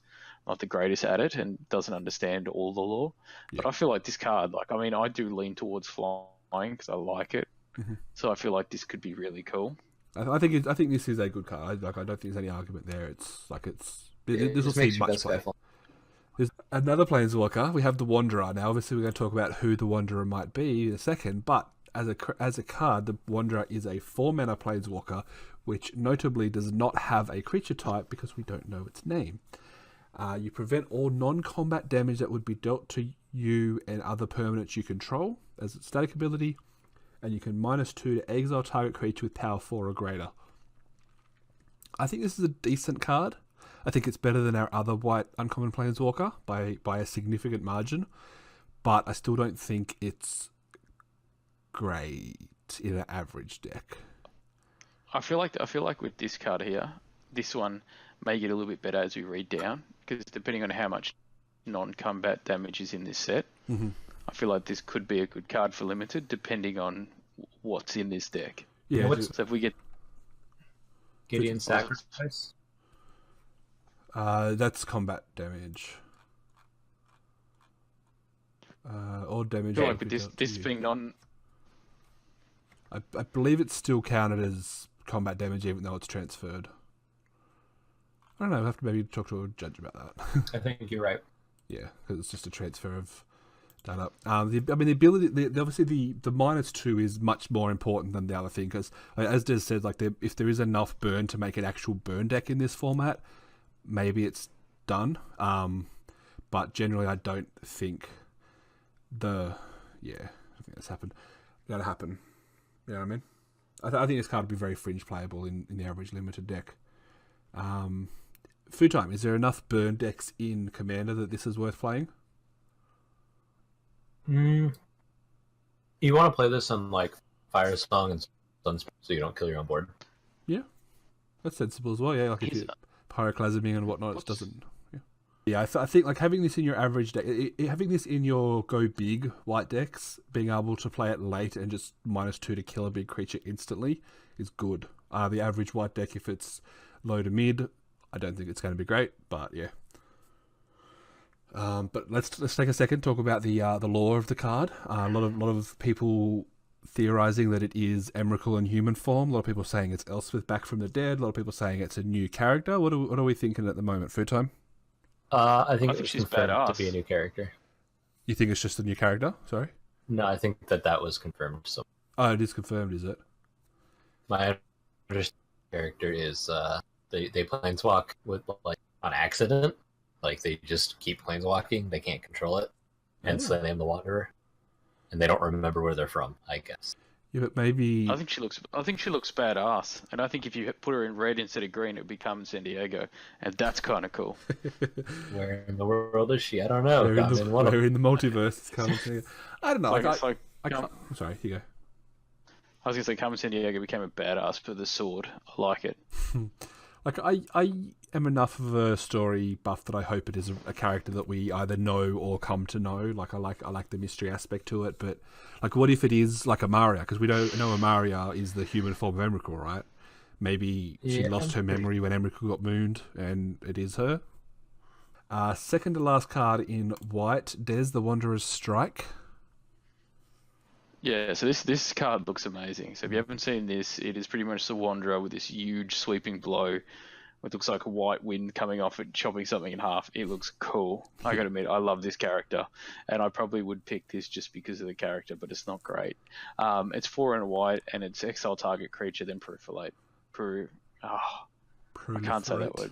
S2: not the greatest at it and doesn't understand all the lore. But I feel like this card, like, I mean, I do lean towards flying because I like it. So I feel like this could be really cool.
S1: I think this is a good card. Like, I don't think there's any argument there. This will see much play. There's another Planeswalker. We have the Wanderer. Now, obviously, we're going to talk about who the Wanderer might be in a second. But as a card, the Wanderer is a 4-mana Planeswalker, which notably does not have a creature type because we don't know its name. You prevent all non-combat damage that would be dealt to you and other permanents you control as its static ability, and you can -2 to exile target creature with power 4 or greater. I think this is a decent card. I think it's better than our other white uncommon Planeswalker by a significant margin, but I still don't think it's great in an average deck.
S2: I feel like with this card here, this one may get a little bit better as we read down, because depending on how much non-combat damage is in this set, I feel like this could be a good card for limited, depending on what's in this deck.
S1: Yeah.
S2: So if we get
S3: Gideon Sacrifice,
S1: that's combat damage. Or damage.
S2: I feel like with this being non.
S1: I believe it's still counted as combat damage, even though it's transferred. I don't know. We'll have to maybe talk to a judge about that.
S3: I think you're right.
S1: Yeah, because it's just a transfer of data. The ability, obviously the -2 is much more important than the other thing, because as Des said, like if there is enough burn to make an actual burn deck in this format, maybe it's done. But generally, I don't think I think that's happened. That'll happen. You know what I mean? I think this card would be very fringe playable in the average limited deck. Foodtime, is there enough burn decks in Commander that this is worth playing?
S3: You want to play this on like Fire Song and Sunspear so you don't kill your own board.
S1: Yeah, that's sensible as well. Yeah, like if you're pyroclasming and whatnot, it doesn't. Yeah, I think like having this in your average deck, having this in your go big white decks, being able to play it late and just -2 to kill a big creature instantly is good. The average white deck, if it's low to mid, I don't think it's going to be great, but yeah. But let's take a second talk about the lore of the card. A lot of people theorizing that it is Emrakul in human form. A lot of people saying it's Elspeth back from the dead. A lot of people saying it's a new character. What are we thinking at the moment? Foodtime?
S3: I think
S2: she's
S3: confirmed
S2: badass
S3: to be a new character.
S1: You think it's just a new character? Sorry?
S3: No, I think that was confirmed. So.
S1: Oh, it is confirmed, is it?
S3: My character is they planeswalk with like on accident. Like they just keep planeswalking. They can't control it, and so they name the Wanderer, and they don't remember where they're from. I guess.
S1: Yeah, but maybe
S2: I think she looks badass, and I think if you put her in red instead of green, it would become San Diego, and that's kind of cool.
S3: Where in the world is she? I don't know.
S1: We're in the multiverse. I don't know.
S2: I'm
S1: sorry, you go.
S2: I was gonna say Carmen San Diego became a badass for the sword. I like it.
S1: Like I am enough of a story buff that I hope it is a character that we either know or come to know. Like I like the mystery aspect to it, but like what if it is like Amaria? Because we don't know Amaria is the human form of Emrakul, right? Maybe she lost her memory when Emrakul got mooned, and it is her. Second to last card in white, Des the Wanderer's Strike.
S2: Yeah, so this card looks amazing. So if you haven't seen this, it is pretty much the Wanderer with this huge sweeping blow. It looks like a white wind coming off it, chopping something in half. It looks cool. I gotta admit, I love this character, and I probably would pick this just because of the character, but it's not great. It's 4 and a white, and it's exile target creature, then proliferate. I can't say that word.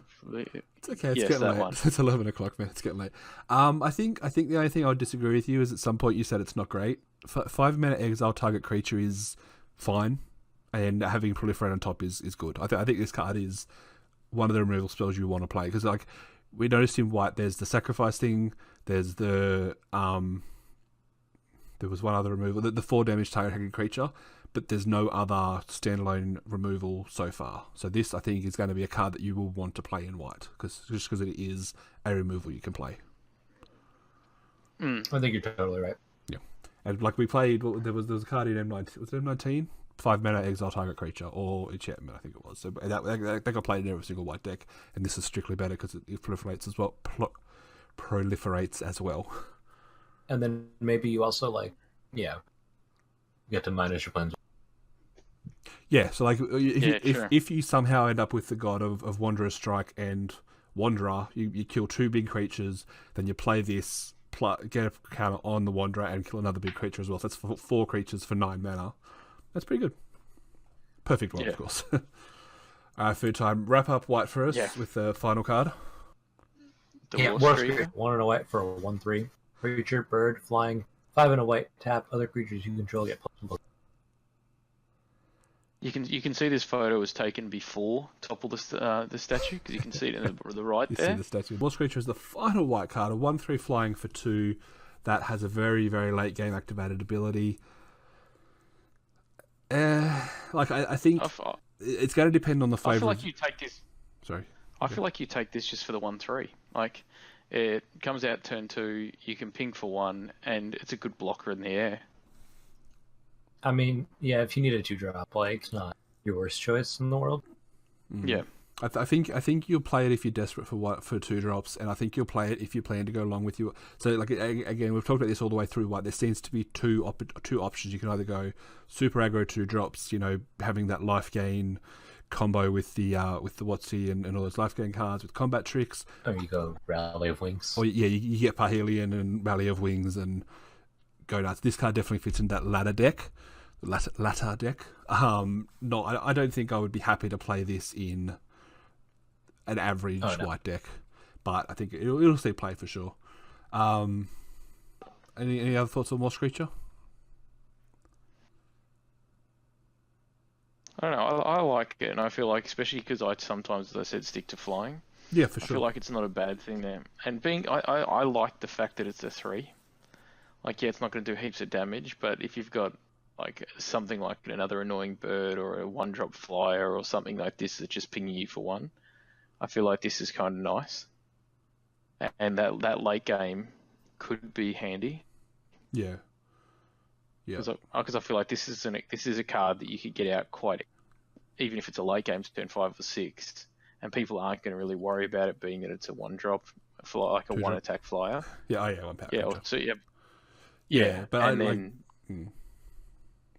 S1: It's okay. It's getting late. One. It's 11 o'clock, man. It's getting late. I think the only thing I would disagree with you is at some point you said it's not great. 5 mana exile target creature is fine, and having proliferate on top is good. I think this card is one of the removal spells you want to play, because like we noticed in white there's the sacrifice thing, there's the there was one other removal, the 4 damage target hanging creature, but there's no other standalone removal so far. So this, I think, is going to be a card that you will want to play in white, just because it is a removal you can play.
S3: I think you're totally right.
S1: Yeah, and like we played, there was a card in M19. Was it M19? 5 mana exile target creature or enchantment, I think it was. So that got played in every single white deck, and this is strictly better because it proliferates as well. Proliferates as well.
S3: And then maybe you also get to minus your plans.
S1: Yeah, so like if you somehow end up with the god of Wanderer's Strike and Wanderer, you kill 2 big creatures, then you play this, get a counter on the Wanderer and kill another big creature as well. So that's 4 creatures for 9 mana. That's pretty good. Perfect one, of course. Foodtime. Wrap up white for us with the final card.
S3: War Screamer. 1 and a white for a 1/3. Creature, bird, flying. 5 and a white. Tap. Other creatures you control get +1/+.
S2: You can see this photo was taken before topple the statue, because you can see it in the right there.
S1: See the statue. War Screamer is the final white card, a 1/3 flying for 2 that has a very, very late game activated ability. I think it's going to depend on the flavor.
S2: I feel like you take this.
S1: Sorry.
S2: I feel like you take this just for the 1/3. Like, it comes out turn 2, you can ping for 1, and it's a good blocker in the air.
S3: I mean, yeah, if you need a 2-drop, it's not your worst choice in the world.
S2: Yeah.
S1: I think you'll play it if you're desperate for 2 drops, and I think you'll play it if you plan to go along with you. So, like, again, we've talked about this all the way through white. There seems to be two options. You can either go super aggro 2 drops, having that life gain combo with the WotC and all those life gain cards with combat tricks.
S3: Or you go Rally of Wings.
S1: Or you get Parhelion and Rally of Wings and go nuts. This card definitely fits in that latter deck. Latter deck. No, I don't think I would be happy to play this in an average white deck, but I think it'll see play for sure. Any other thoughts on War Screamer?
S2: I don't know. I like it, and I feel like, especially because I sometimes, as I said, stick to flying.
S1: Yeah, for sure.
S2: I feel like it's not a bad thing there. And I like the fact that it's a 3. Like, yeah, it's not going to do heaps of damage, but if you've got like something like another annoying bird or a 1-drop flyer or something like this that's just pinging you for 1, I feel like this is kind of nice. And that late game could be handy.
S1: Yeah. Yeah.
S2: Because I feel like this is a card that you could get out even if it's a late game turn 5 or 6, and people aren't going to really worry about it being that it's a 1-drop for like a 1-attack flyer.
S1: Yeah, 1 power.
S2: Yeah,
S1: Yeah, but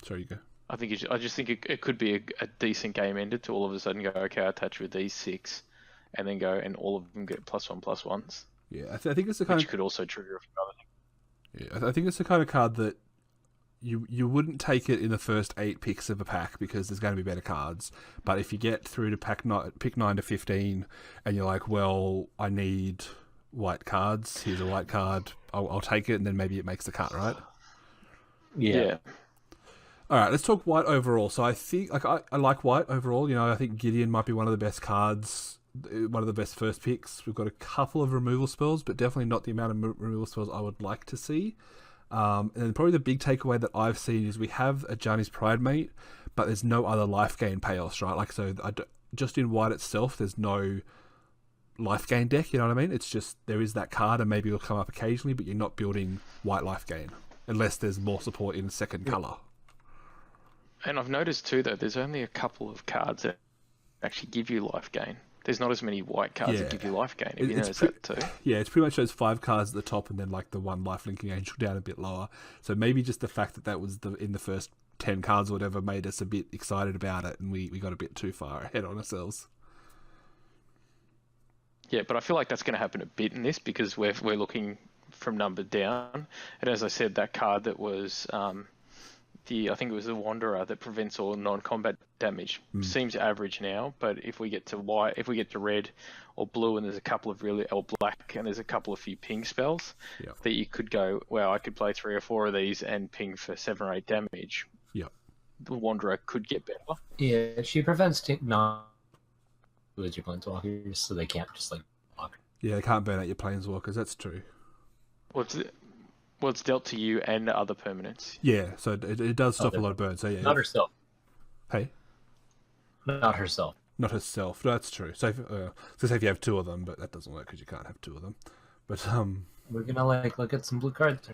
S1: sorry, you go.
S2: I just think it could be a decent game ender to all of a sudden go, okay, I attach with these 6, and then go and all of them get +1/+1s.
S1: Yeah, I think it's the kind
S2: which could also trigger a few other things.
S1: Yeah, I think it's the kind of card that you wouldn't take it in the first 8 picks of a pack because there's going to be better cards. But if you get through to pick 9 to 15, and you're like, well, I need white cards. Here's a white card. I'll take it, and then maybe it makes the cut, right?
S2: Yeah.
S1: All right, let's talk white overall. So I think I like white overall. I think Gideon might be one of the best cards, one of the best first picks. We've got a couple of removal spells, but definitely not the amount of removal spells I would like to see. And probably the big takeaway that I've seen is we have a Ajani's Pridemate, but there's no other life gain payoffs, right? Like, so just in white itself, there's no life gain deck, you know what I mean? It's just, there is that card and maybe it'll come up occasionally, but you're not building white life gain unless there's more support in second colour.
S2: And I've noticed too, though, there's only a couple of cards that actually give you life gain. There's not as many white cards that give you life gain. Have you noticed that too? Yeah,
S1: it's pretty much those 5 cards at the top and then like the 1 life linking angel down a bit lower. So maybe just the fact that was in the first 10 cards or whatever made us a bit excited about it, and we got a bit too far ahead on ourselves.
S2: Yeah, but I feel like that's going to happen a bit in this because we're looking from number down. And as I said, that card that was I think it was the Wanderer that prevents all non-combat damage seems average now. But if we get to white, if we get to red or blue, and there's a couple of or black, and there's a couple of few ping spells that you could go, well, I could play 3 or 4 of these and ping for 7 or 8 damage.
S1: Yeah,
S2: the Wanderer could get better.
S3: Yeah, she prevents non-planeswalkers, so they can't just like block.
S1: Yeah, they can't burn out your planeswalkers. That's true.
S2: Well, it's dealt to you and other permanents.
S1: Yeah, so it does stop a lot of burns. So yeah,
S3: Not herself.
S1: Hey,
S3: not herself.
S1: Not herself. No, that's true. So, say if you have two of them, but that doesn't work because you can't have two of them. But
S3: we're gonna look at some blue cards.